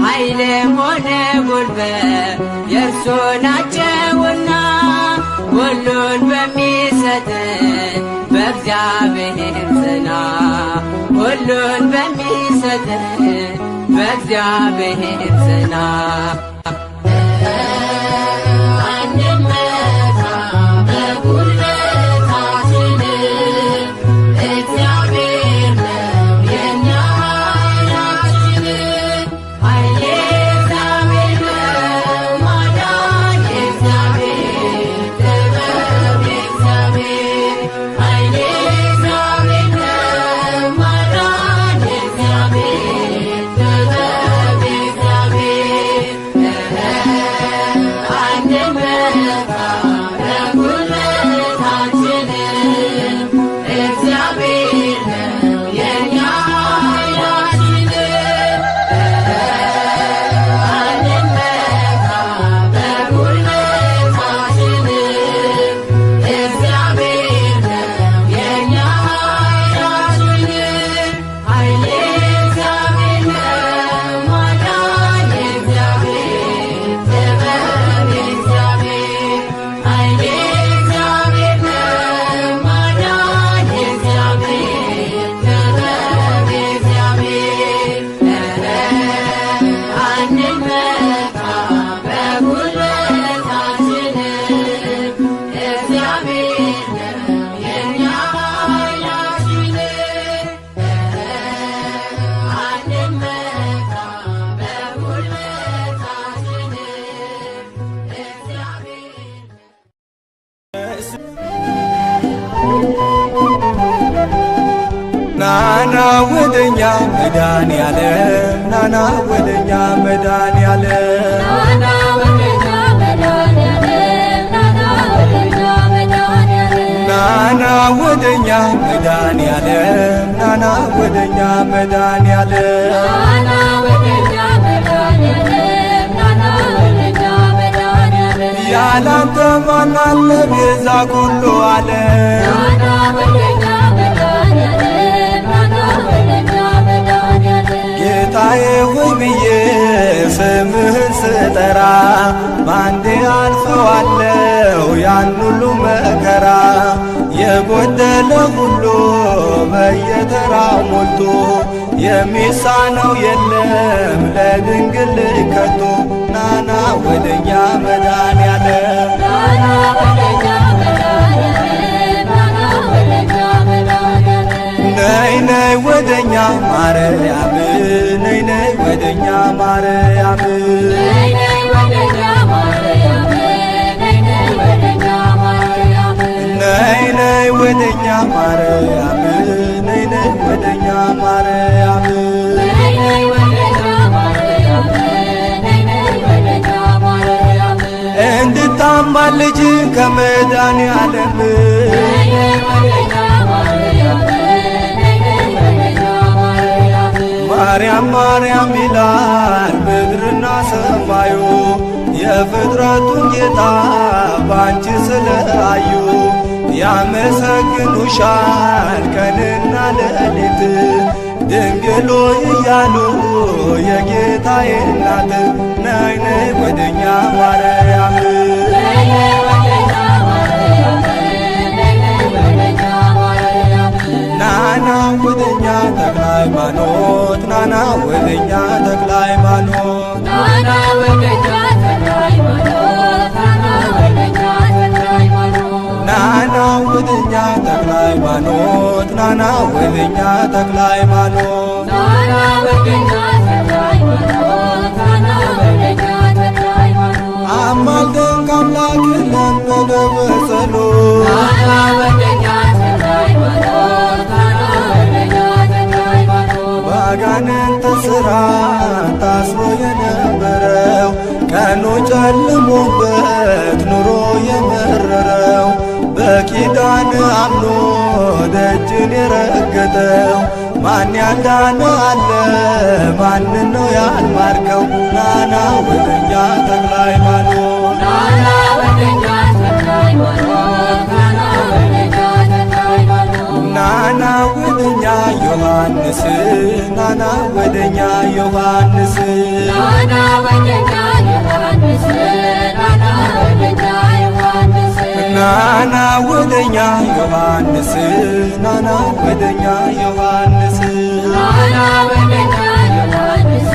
ኃይልም ሆነ ጉልበት የእርሱ ናቸውና ሁሉን በሚሰጥ በእግዚአብሔር ጽና ሁሉን በሚሰጥ በእግዚአብሔር ጽና ናና ወደኛ መድኃኔዓለም ናና ወደኛ መድኃኔዓለም ናና ወደኛ መድኃኔዓለም ናና ወደኛ መድኃኔዓለም ናና ወደኛ መድኃኔዓለም ናና ወደኛ መድኃኔዓለም ናና ወደኛ መድኃኔዓለም ያላንተ ማን አለ ቤዛ ኩሉ ዓለም ናና ወደኛ መድኃኔዓለም ናና ወደኛ መድኃኔዓለም ጌታዬ ሆይ ብዬ ስምህን ስጠራ ባንዴ አልፈዋለሁ ያን ሁሉ መከራ የጎደለ ሁሉ በየተራ ሞልቶ የሚሳነው የለም ለድንግል ከቶ ናና ወደኛ መድኃኔዓለም ናና ወደኛ መድኃኔዓለም ናና ወደኛ መድኃኔዓለም ነይ ነይ ወደኛ ማርያም ነይ ነይ ወደኛ ማርያም ነይ ነይ ወደኛ ማርያም ነይ ነይ ወደኛ ማርያም ነይ ነይ ወደኛ ማርያም ነይ ነይ ወደኛ ማርያም ነይ ነይ ወደኛ ማርያም ነይ ነይ ወደኛ ማርያም እንድታማልጅ ከመድኃኔዓለም ነይ ነይ ወደኛ ማርያም ነይ ነይ ወደኛ ማርያም ማርያም ማርያም ይላል ምድርና ሰማዩ የፍጥረቱን ጌታ ባንቺ ስለአዩ ያመሰግኑሻል ቀንና ሌሊት ድንግሎ እያሉ የጌታዬ እናት ነይ ነይ ወደኛ ማርያም ነይ ነይ ወደኛ ማርያም ነይ ነይ ወደኛ ማርያም ናና ወደኛ ተክለ ሃይማኖት ናና ወደኛ ተክለ ሃይማኖት ናና ወደኛ ተክለ ሃይማኖት ናና ወደኛ ተክለ ሃይማኖት ናና ወደኛ ተክለ ሃይማኖት ናና ወደኛ ተክለ ሃይማኖት ናና ወደኛ ተክለ ሃይማኖት ናና ወደኛ ተክለ ሃይማኖት አማልደን ከአምላክ ለመነ በጸሎት ናና ወደኛ ተክለ ሃይማኖት ናና ወደኛ ተክለ ሃይማኖት ባጋንንት ሥራ ታስሮ የነበረው ቀኑ ጨልሞበት ኑሮ የመረረው በኪዳን አምኖ ደጅን የረገጠው ማን ያዳነ አለ ማንን ነው ያልማርከው ናና ወደኛ ተክለ ሃይማኖት ናና ወደኛ ተክለ ሃይማኖት ናና ወደኛ ተክለ ሃይማኖት ናና ወደኛ ዮሐንስ ናና ወደኛ ዮሐንስ ናና ወደኛ ዮሐንስ ናና ወደኛ ዮሐንስ ናና ወደኛ ዮሐንስ ናና ወደኛ ዮሐንስ ናና ወደኛ ዮሐንስ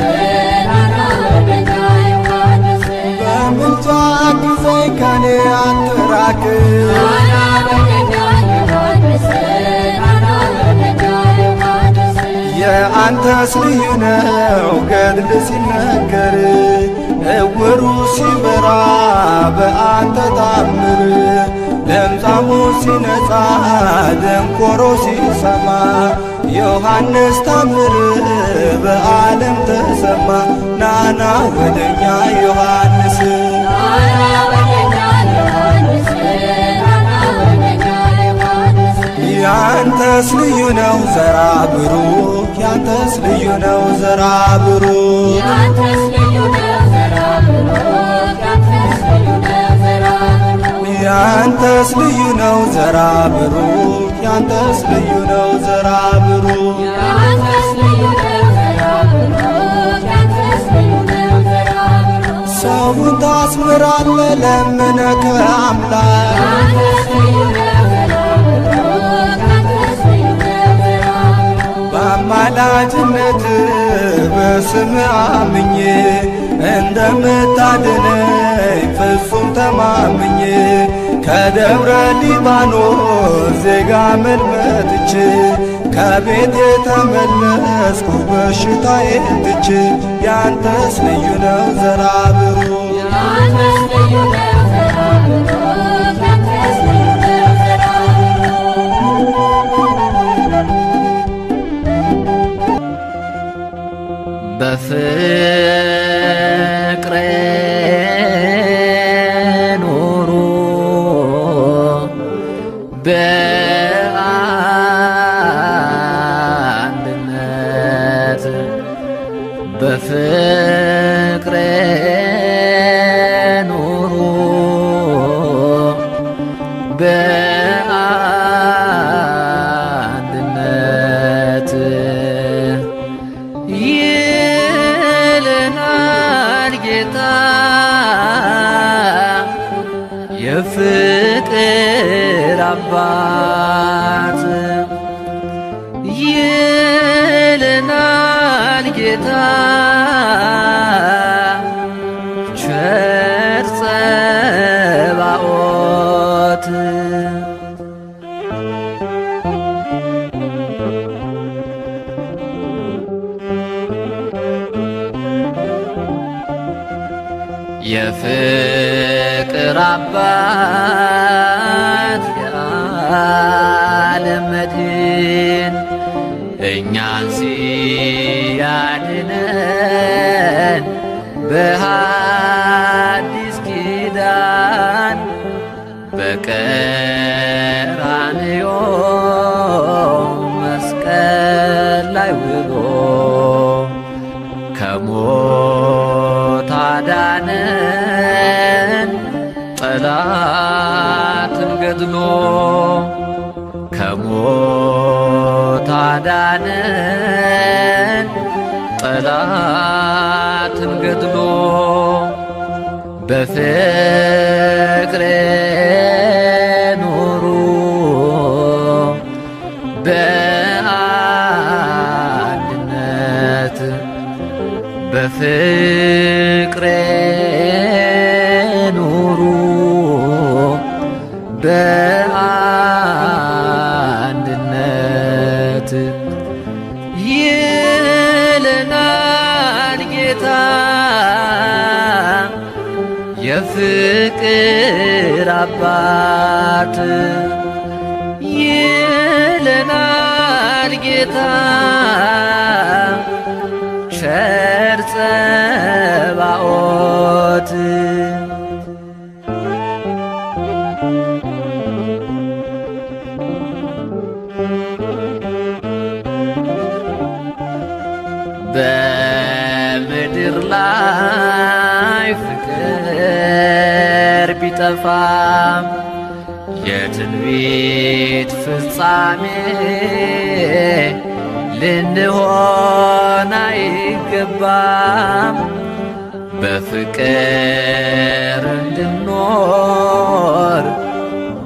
ናና ወደኛ ዮሐንስ በምልጃ አግዘኝ ከኔ አትራቅ ናና ወደኛ ዮሐንስ ናና ወደኛ ዮሐንስ የአንተስ ልዩ ነው ገድል ሲነገር እውሩ ሲበራ በአንተ ታምር ለምጻሙ ሲነጻ ደንቆሮ ሲሰማ ዮሐንስ ታምር በዓለም ተሰማ ናና ወደኛ ዮሐንስ ናና ወደኛ ዮሐንስ ናና ወደኛ ዮሐንስ ያንተስ ልዩ ነው ዘራ ብሩክ ያንተስ ልዩ ነው ዘራ ብሩክ ያንተስ ልዩ ነው ዘራ ብሩክ ያንተስ ልዩ ነው ዘራ ብሩክ ያንተስ ልዩ ነው ዘራ ብሩክ ያንተስ ልዩ ነው ዘራ ብሩክ ያንተስ ልዩ ነው ዘራ ብሩክ ያንተስ ልዩ ነው ዘራ ብሩክ ሰውን ታስምራለ ለምነ ከአምላክ ያንተስ ልዩ ነው ዘራ ብሩክ ያንተስ ልዩ ነው ዘራ ብሩክ በአማላጅነት በስም አምኜ እንደምታድነኝ ፍጹም ተማምኜ ከደብረ ሊባኖስ ዜጋ መልመጥቼ ከቤት የተመለስኩ በሽታዬን ትቼ ያንተስ ልዩ ነው ዘራ ብሩክ ያንተስ ልዩ ነው ዘራ ብሩክ ያንተስ ልዩ ነው ዘራ ብሩክ በፍቅር ኑሩ በአንድነት በፍቅር ኑሩ በአንድነት ይለናል ጌታ የፍቅር አባት ይለናል ጌታ ቸር ጸባኦት የፍቅር አባት የዓለም መድን እኛን ሲያድነን በሐዲስ ኪዳን በቀራንዮ መስቀል ላይ ውሎ ከሞት አዳነን ጠላትን ገድሎ ከሞት አዳነን ጠላትን ገድሎ በፍቅር ኑሩ በአንድነት በፍቅር ኑሩ በአንድነት ይለናል ጌታ የፍቅር አባት ይለናል ጌታ ቸር ጸባኦት በምድር ላይ ፍቅር ቢጠፋም የትንቢት ፍጻሜ ልንሆን አይገባም በፍቅር እንድንኖር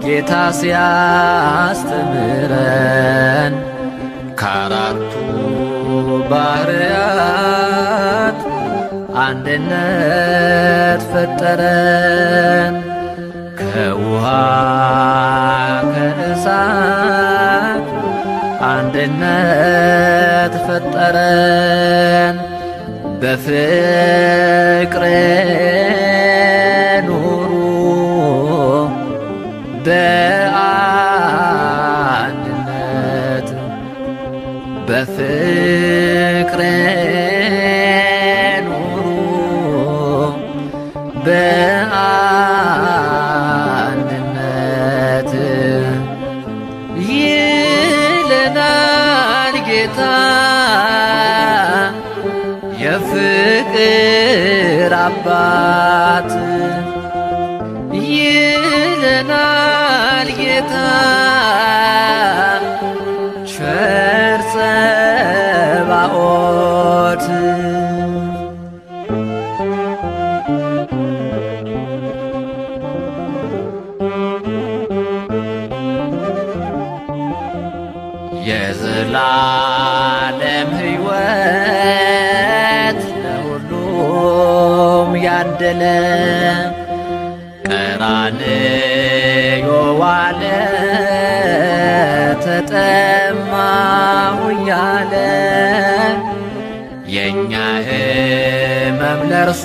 ጌታ ሲያስተምረን ከአራቱ ባህርያት አንድነት ፈጠረን ከውሃ ከእሳት አንድነት ፈጠረን በፍቅር ኑሩ በአንድነት በፍቅር ኑሩ በአንድነት ይለናል ጌታ የፍቅር አባት ይለናል ጌታ ቸር ጸባኦት የዘላለም ሕይወት ለሁሉም ያደለ ቀራንዮ ዋለ ተጠማሁ እያለ የእኛ ሕመም ለእርሱ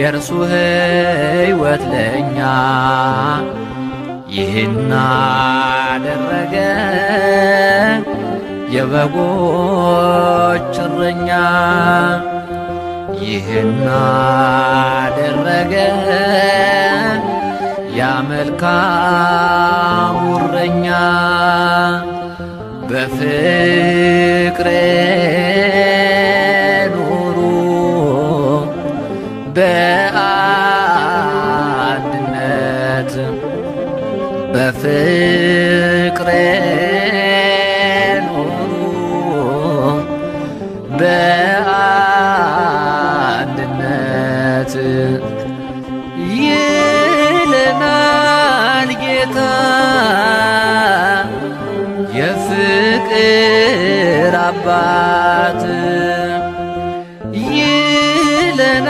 የእርሱ ሕይወት ለእኛ ይህን አደረገ የበጎች እረኛ ይህን አደረገ ያ መልካሙ እረኛ በፍቅር ኑሩ በአንድነት በፍቅር ኑሩ በአንድነት ይለናል ጌታ የፍቅር አባት ይለናል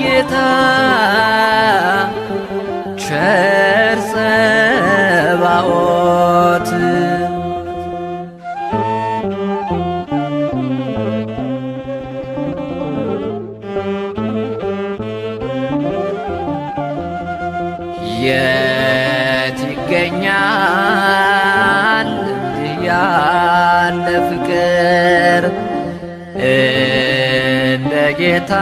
ጌታ ቸር ጸባኦት የት ይገኛል እንዲህ ያለ ፍቅር እንደ ጌታ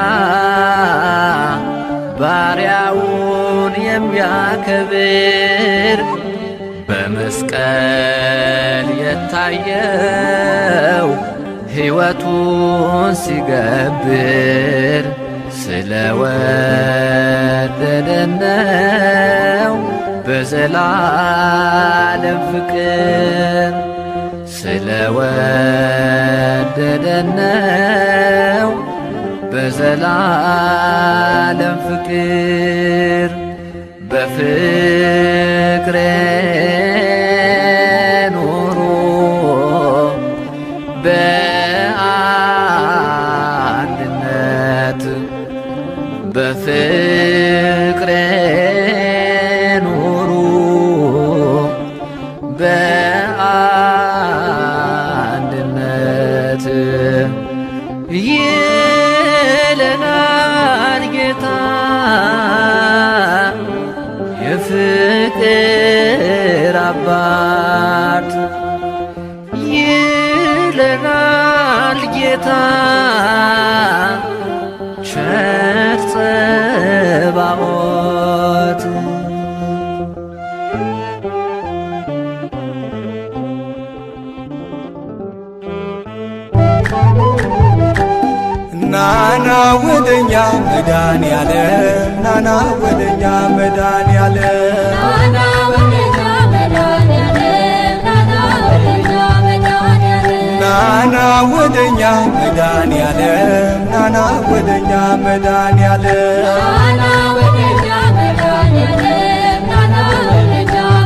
ባሪያውን የሚያከብር በመስቀል የታየው ሕይወቱን ሲገብር ስለወደደን ነው በዘላለም ፍቅር ስለወደደን ነው በዘላለም ፍቅር በፍቅር ኑሩ በአንድነት በፍቅር ኑሩ በአንድነት ይለናል ጌታ የፍቅር አባት ይለናል ጌታ ቸር ጸባኦት ናና ወደኛ መድኃኔዓለም ናና ወደኛ መድኃኔዓለም ናና ወደኛ መድኃኔዓለም ናና ወደኛ መድኃኔዓለም ናና ወደኛ መድኃኔዓለም ናና ወደኛ መድኃኔዓለም ናና ወደኛ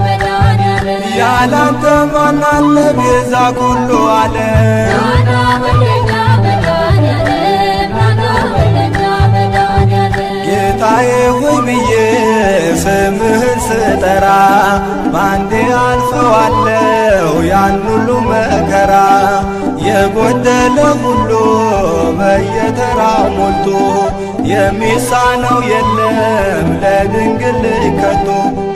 መድኃኔዓለም ያላንተ ማን አለ ቤዛ ኩሉ ዓለም ናና ወደኛ መድኃኔዓለም ናና ወደኛ መድኃኔዓለም ጌታዬ ሆይ ብዬ ስምህን ስጠራ ባንዴ አልፈዋለሁ ያን ሁሉ መከራ የጎደለ ሁሉ በየተራው ሞልቶ የሚሳነው የለም ለድንግል ከቶ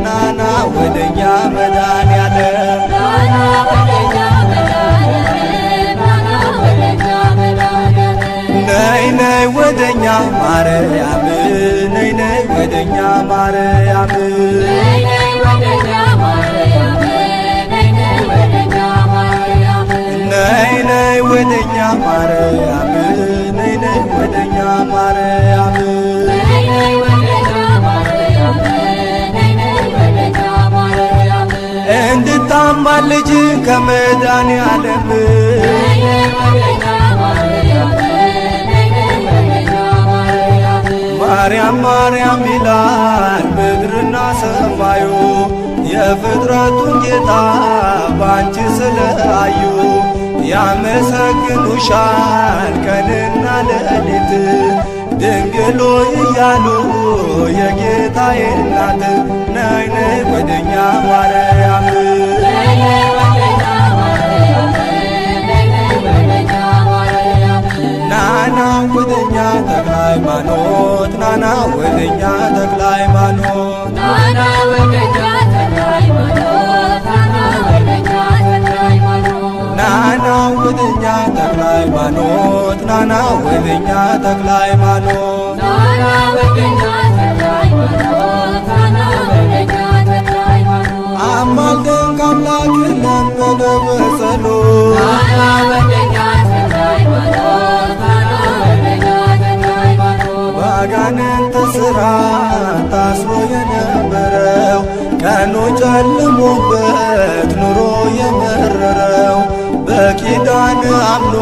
ናና ወደኛ መድኃኔዓለም ናና ወደኛ መድኃኔዓለም ናና ወደኛ መድኃኔዓለም ነይ ነይ ወደኛ ማርያም ነይ ነይ ወደኛ ማርያም ነይ ነይ ወደኛ ማርያም ነይ ነይ ወደኛ ማርያም ነይ ነይ ወደኛ ማርያም ነይ ነይ ወደኛ ማርያም ነይ ነይ ወደኛ ማርያም ነይ ነይ ወደኛ ማርያም እንድታማልጅ ከመድኃኔዓለም ነይ ነይ ወደኛ ማርያም ነይ ነይ ወደኛ ማርያም ማርያም ማርያም ይላል ምድርና ሰማዩ የፍጥረቱን ጌታ ባንቺ ስለአዩ ያመሰግኑሻል ቀንና ሌሊት ድንግሎ እያሉ የጌታዬ እናት ነይ ነይ ወደኛ ማርያም ነይ ነይ ወደኛ ማርያም ነይ ነይ ወደኛ ማርያም ናና ወደኛ ተክለ ሃይማኖት ናና ወደኛ ተክለ ሃይማኖት ናና ወደኛ ተክለ ሃይማኖት ናና ወደኛ ተክለ ሃይማኖት ናና ወደኛ ተክለ ሃይማኖት ናና ወደኛ ተክለ ሃይማኖት ናና ወደኛ ተክለ ሃይማኖት ናና ወደኛ ተክለ ሃይማኖት አማልደን ከአምላክ ለመነው በጸሎት ናና ወደኛ ተክለ ሃይማኖት ናና ወደኛ ተክለ ሃይማኖት ባጋንንት ሥራ ታስሮ የነበረው ቀኑ ጨልሞበት ኑሮ የመረረው በኪዳን አምኖ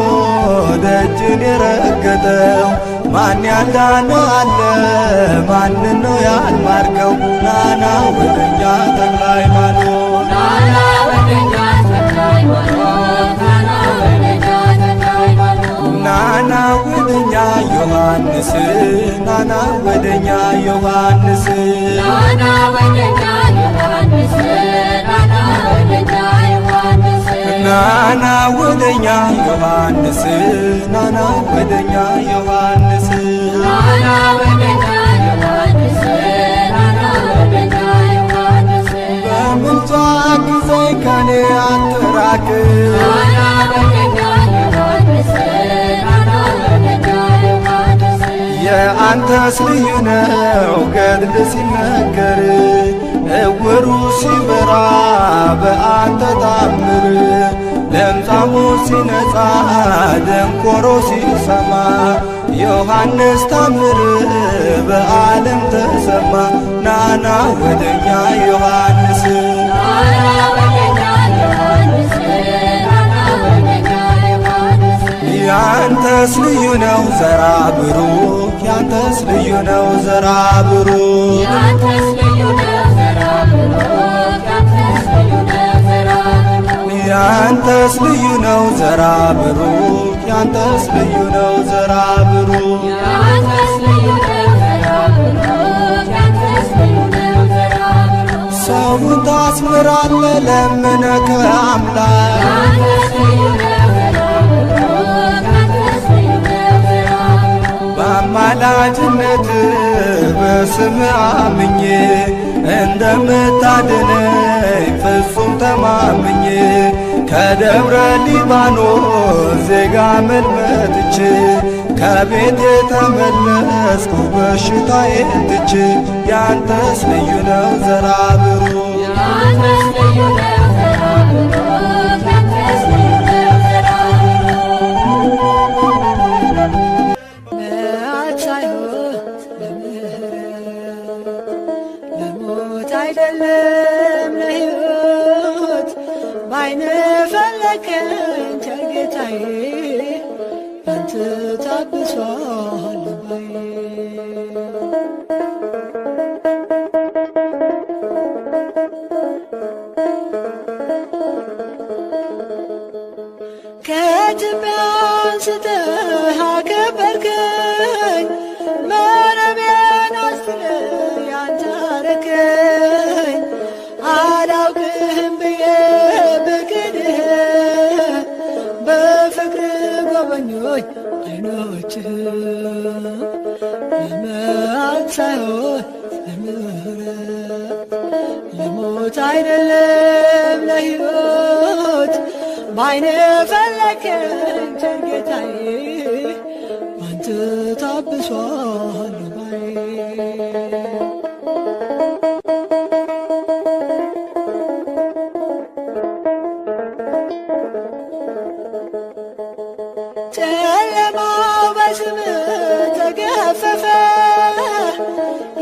ደጅን የረገጠው ማን ያዳነ አለ ማንን ነው ያልማርከው? ናና ወደኛ ተክለ ሃይማኖት ናና ወደኛ ተክለ ሃይማኖት ናና ወደኛ ተክለ ሃይማኖት ናና ወደኛ ዮሐንስ ናና ወደኛ ዮሐንስ ናና ወደኛ ዮሐንስ ናና ወደኛ ዮሐንስ ናና ወደኛ ዮሐንስ ናና ወደኛ ዮሐንስ ናና ወደኛ ዮሐንስ ናና ወደኛ ዮሐንስ በምልጃ ጊዜኝ ከኔ አትራቅ ናና ወደኛ ዮሐንስ ናና ወደኛ ዮሐንስ የአንተስ ልዩ ነው ገድል ሲነገር እውሩ ሲበራ በአንተ ታምር ለምጻሙ ሲነጻ ደንቆሮ ሲሰማ ዮሐንስ ታምር በዓለም ተሰማ ናና ወደኛ ዮሐንስ ናና ወደኛ ዮሐንስ ናና ወደኛ ዮሐንስ ያንተስ ልዩ ነው ዘራ ብሩክ ያንተስ ልዩ ነው ዘራ ብሩክ ያንተስ ልዩ ነው ዘራ ብሩክ ያንተስ ልዩ ነው ዘራ ብሩክ ያንተስ ልዩ ነው ዘራ ብሩክ ያንተስ ልዩ ነው ዘራ ብሩክ ያንተስ ልዩ ነው ዘራ ብሩክ ያንተስ ልዩ ነው ዘራ ብሩክ ሰውን ታስምራለ ለምነ ከአምላክ ያንተስ ልዩ ነው ዘራ ብሩክ ያንተስ ልዩ ነው ዘራ ብሩክ በአማላጅነት በስም አምኜ እንደምታድነኝ ፍጹም ተማምኜ ከደብረ ሊባኖስ ዜጋ መልመጥቼ ከቤት የተመለስኩ በሽታዬን ትቼ ያንተስ ልዩ ነው ዘራ ብሩክ ያንተስ ልዩ ነው ዘራ ብሩክ ያንተስ ልዩ ነው ዘራ መዓት ሳይሆን ለምሕረት ለሞት አይደለም ለሕይወት ባይነ ፈለከኝ ቸር ጌታዬ ባንተ ታብሷል ልባዬ ከትቢያ አንስተህ አከበርከኝ መረቤን አስጥለህ ያንተ አረከኝ አላውቅህም ብዬ ብክድህ በፍቅር ጎበኞች አይኖችህ ለመዓት ሳይሆን ለምሕረት ለሞት አይደለም ለሕይወት ባይነ ፈለከኝ ቸር ጌታዬ ባንተ ታብሷል ልባዬ ጨለማው በስምህ ተገፈፈ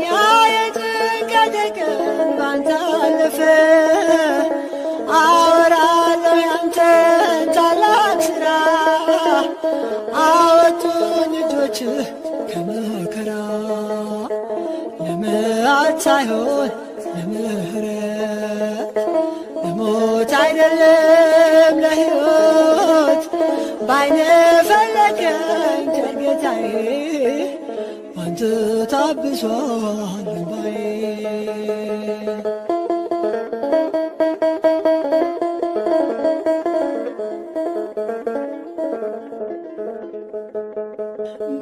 ያ የጭንቀት ቀን ባንተ አለፈ አወራለሁ ያንተን ታላቅ ሥራ አወጡኝ እጆችህ ከመከራ ለመዓት ሳይሆን ለምሕረት ለሞት አይደለም ለሕይወት ባይነ ፈለከኝ ቸር ጌታዬ ባንተ ታብሷል ልባዬ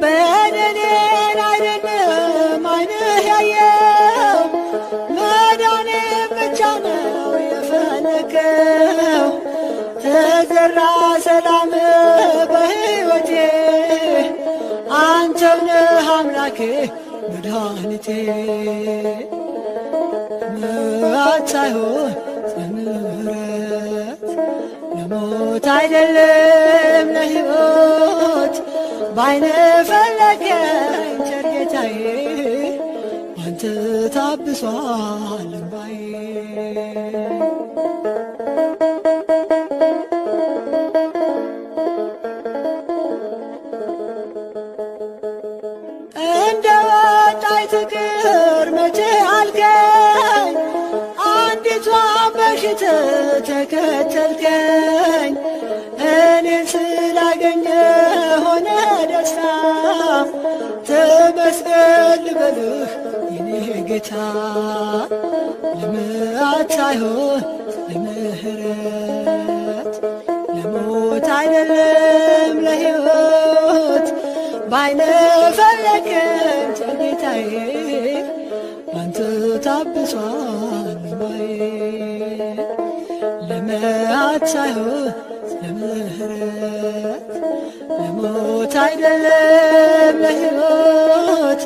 በደሌን አይደለም ዓይንህ ያየው መዳኔን ብቻ ነው የፈለከው ተዘራ ሰላምህ አንተው ነህ አምላኬ መድኃኒቴ ምሕረት ሳይሆን ምሕረት ለሞት አይደለም ለሕይወት ባይነ ፈለገኝ ቸር ጌታዬ ባንተ ታብሷል እምባዬ እንደ ወጣይ ትቅር መቼ አልከኝ አንዲቷን በሽታ ተከተልከኝ እኔን ስላገኘ ሆነ ደስታ ተመስገን ልበልህ የኔ ጌታ ለምሕረት ሳይሆን ለምሕረት ለሞት አይደለም ለሕይወት ባይነ ፈለገኝ ቸር ጌታዬ ባንተ ታብሷል እምባዬ ለምሕረት ሳይሆን ለምሕረት ለሞት አይደለም ለሕይወት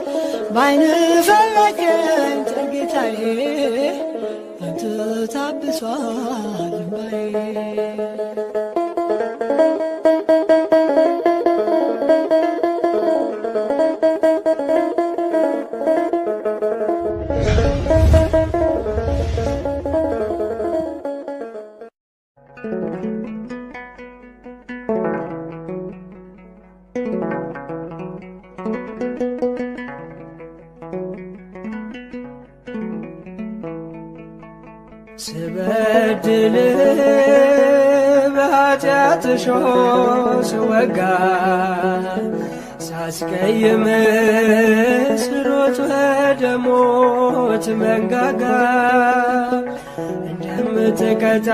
ባይነ ፈለገኝ ቸር ጌታዬ ባንተ ታብሷል እምባዬ ስበድል በኃጢአት እሾህ ስወጋ ሳስቀይም ስሮጥ ወደ ሞት መንጋጋ እንደምትቀጣኝ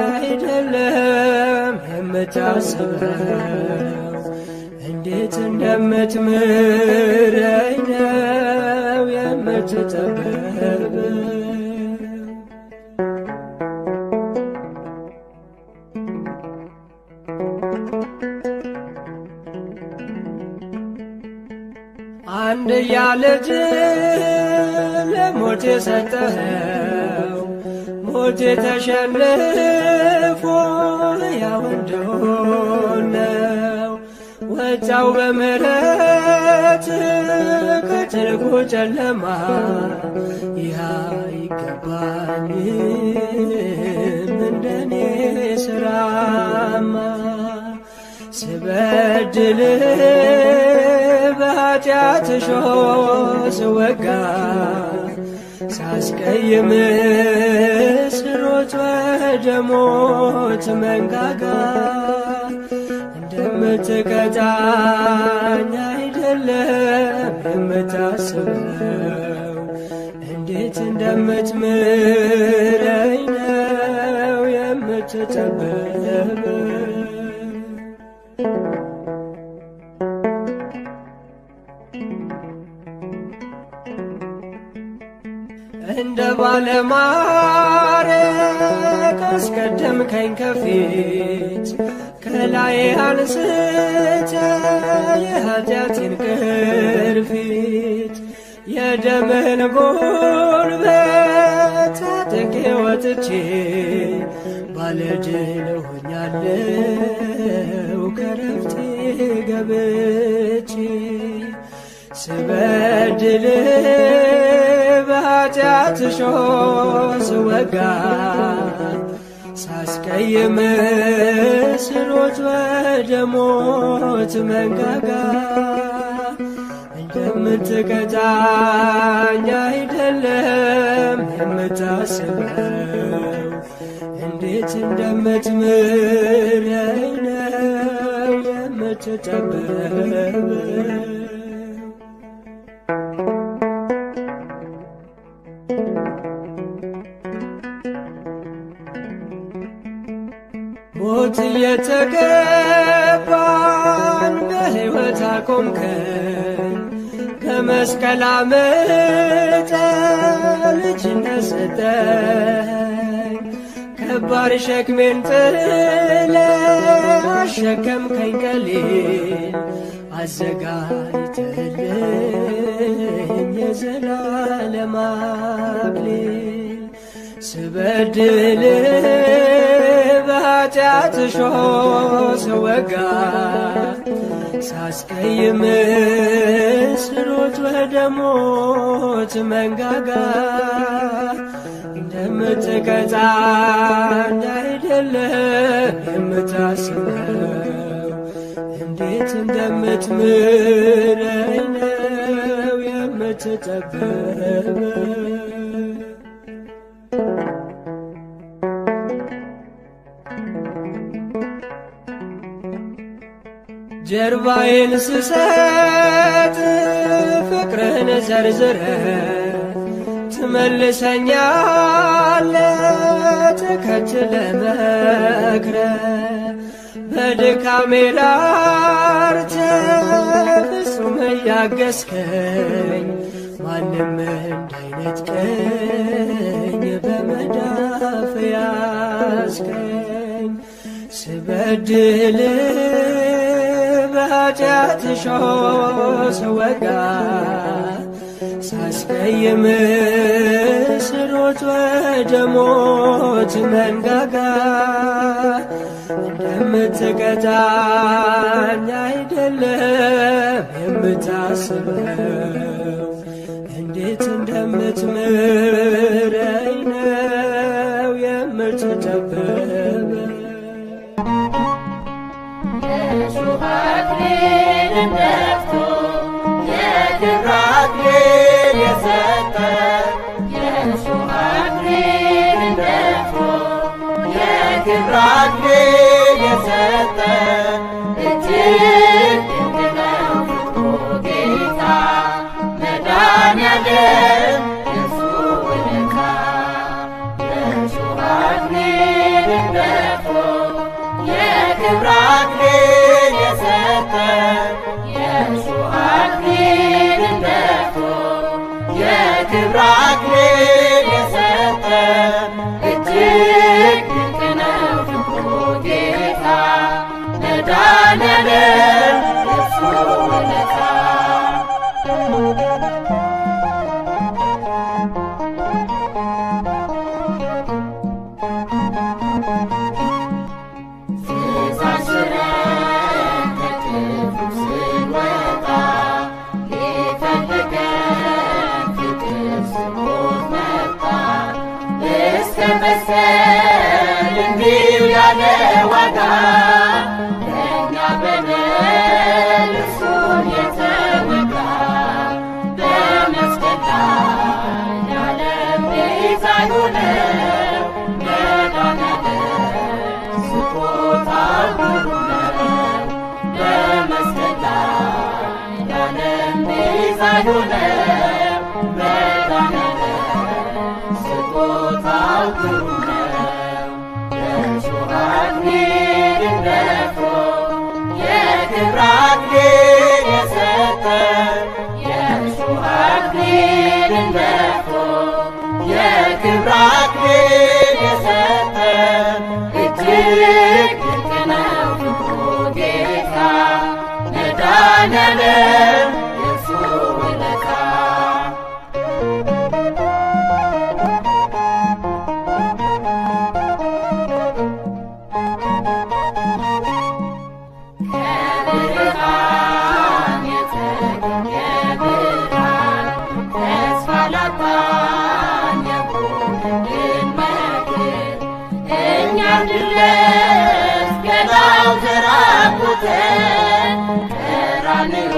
አይደለም የምታስበው እንዴት እንደምትምረኝ ነው የምትጠበበው አንድያ ልጅ ለሞት የሰጠኸው ሞት ተሸንፎ ሕያው እንደሆነው ወጣው በምሕረት ከጥልቁ ጨለማ ይህ አይገባኝም እንደኔ ሥራማ ስበድል በኃጢአት እሾህ ስወጋ ሳስቀይም ስሮጥ ወደ ሞት መንጋጋ እንደምትቀጣኝ አይደለም የምታስበው እንዴት እንደምትምረኝ ነው የምትጠበበው እንደ ባለማዕረግ አስቀደምከኝ ከፊት ከላይ አንስተ የኃጢአቴን ቅርፊት የደምህን ጉልበት ታጥቄ ወጥቼ ባለድል ሆኛለሁ ከረፍቴ ገብቼ ስበድል በኃጢአት እሾህ ስወጋ ሳስቀይም ስሮጥ ወደ ሞት መንጋጋ እንደምትቀጣኝ አይደለም የምታስበው እንዴት እንደምትምረኝ ነው የምትጠበበው ሞት እየተገባን በሕይወት አቆምከን ከመስቀል አምልጠ ልጅነት ሰጠኝ ከባድ ሸክሜን ጥለ አሸከምከኝ ቀሊል አዘጋጅተልኝ የዘላለም አክሊል ስበድል በኃጢአት እሾህ ስወጋ ሳስቀይም ስሮጥ ወደ ሞት መንጋጋ እንደምትቀጣኝ አይደለም የምታስበው እንዴት እንደምትምረኝ ነው የምትጠበበው። ጀርባዬን ስሰጥ ፍቅርህን ዘርዝረ ትመልሰኛለህ ተከትለህ መክረህ በድካሜ ላርተህ ፍጹም እያገዝከኝ ማንም እንዳይነጥቀኝ በመዳፍ ያዝከኝ ስበድል በኃጢአት እሾህ ስወጋ ሳስቀይም ስሮጥ ወደ ሞት መንጋጋ እንደምትቀጣኝ አይደለም የምታስበው እንዴት እንደምትምረኝ ነው የምትጠበበው። የእሾህ አክሊልን ደፍቶ የክብር አክሊል የሰጠን የእሾህ አክሊልን ደፍቶ የክብር አክሊል የሰጠን እጅግ ድንቅ ነው ፍቅሩ ጌታ መድኃኔዓለም የእሱ ውለታ። የእሾህ አክሊልን ደፍቶ የክብር አክሊል የሰጠን የእሾህ አክሊልን ደፍቶ የክብር አክሊል የሰጠን እጅግ ድንቅ ነው ፍቅሩ ጌታ መድኃኔዓለም የእሱ ውለታ። መሰል እንዲሁ ያለ ዋጋ ለእኛ በደል እርሱን የተወጋ በመስቀል ላይ የዓለም ቤዛ የሆነው መድኃኔዓለም ስጦታው ግሩም ነው። በመስቀል ላይ የዓለም ቤዛ የሆነው መድኃኔዓለም ስጦታው ግሩም ነው። የእሾህ አክሊልን ደፍቶ የክብር አክሊል የሰጠን የእሾህ አክሊልን ደፍቶ የክብር አክሊል የሰጠን እጅግ ድንቅ ነው ፍቅሩ ጌታ መድኃኔዓለም የእሱ ውለታ። ከብርሃን የተገኘ ብርሃን ተስፋ ላጣን የሆነልን መክር እኛ እንድንለብስ ገላው ተራቁተን ቀራንዮ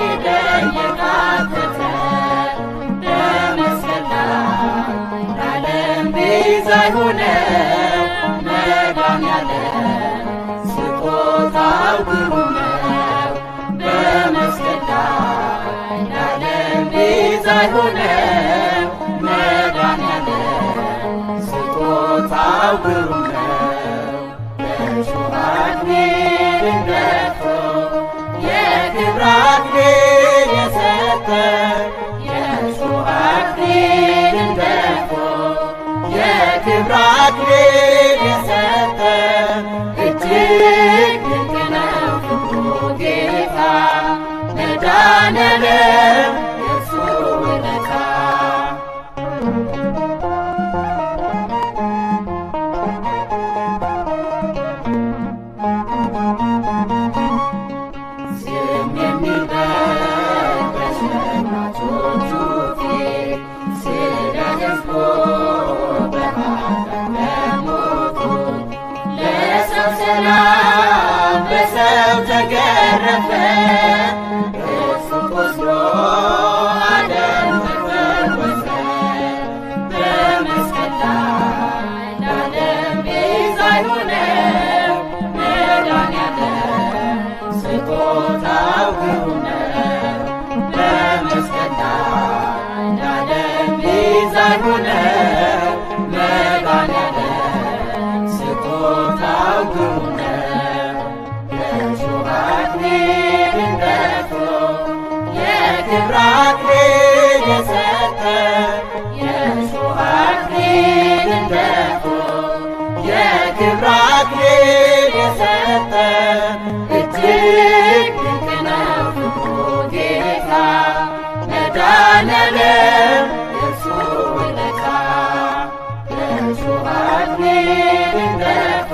ሄደን የካተተን በመስቀል ላይ ለዓለም ቤዛ የሆነው መድኃኔዓለም ስጦታው ግሩም ነው። በመስቀል ላይ ለዓለም ቤዛ የሆነው መድኃኔዓለም ስጦታው ግሩም ነው። የእሾህ አክሊልን ደፍቶ የክብር አክሊል የሰጠን የእሾህ አክሊልን ደፍቶ የክብር አክሊል የሰጠን እጅግ ድንቅ ነው ፍቅሩ ጌታ መድኃኔዓለም የእርሱ ውለታ ዝም የሚበል በሸማቾቹ ፊት ስለ ሕዝቡ በኃጢአት ለሞቱት ለሰው ሰላም በሰው ተገረፈ እርሱ ቆስሎ ዓለም ተፈወሰ በመስቀል ላይ ለዓለም ቤዛ የሆነው መድኃኔዓለም ስጦታው ግሩም ነው። በመስቀል ላይ ለዓለም ቤዛ የሆነው መድኃኔዓለም ስጦታው ግሩም ነው። የእሾህ አክሊልን ደፍቶ የክብር አክሊል የሰጠ የእሾህ አክሊልን ደፍቶ የክብር አክሊል የሰጠ እጅግ ድንቅ ነው ፍቅሩ ጌታ መድኃኔዓለም የእርሱ ውለታ የእሾህ አክሊልን ደፍቶ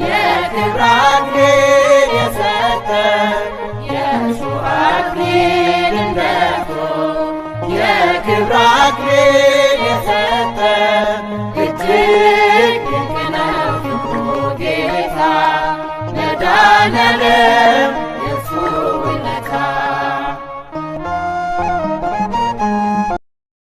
የክብር አክሊል የሰጠ የእሾህ አክሊልን ደፍቶ የክብር አክሊል የሰጠ እጅግ ድንቅ ነው ፍቅሩ ጌታ መድኃኔዓለም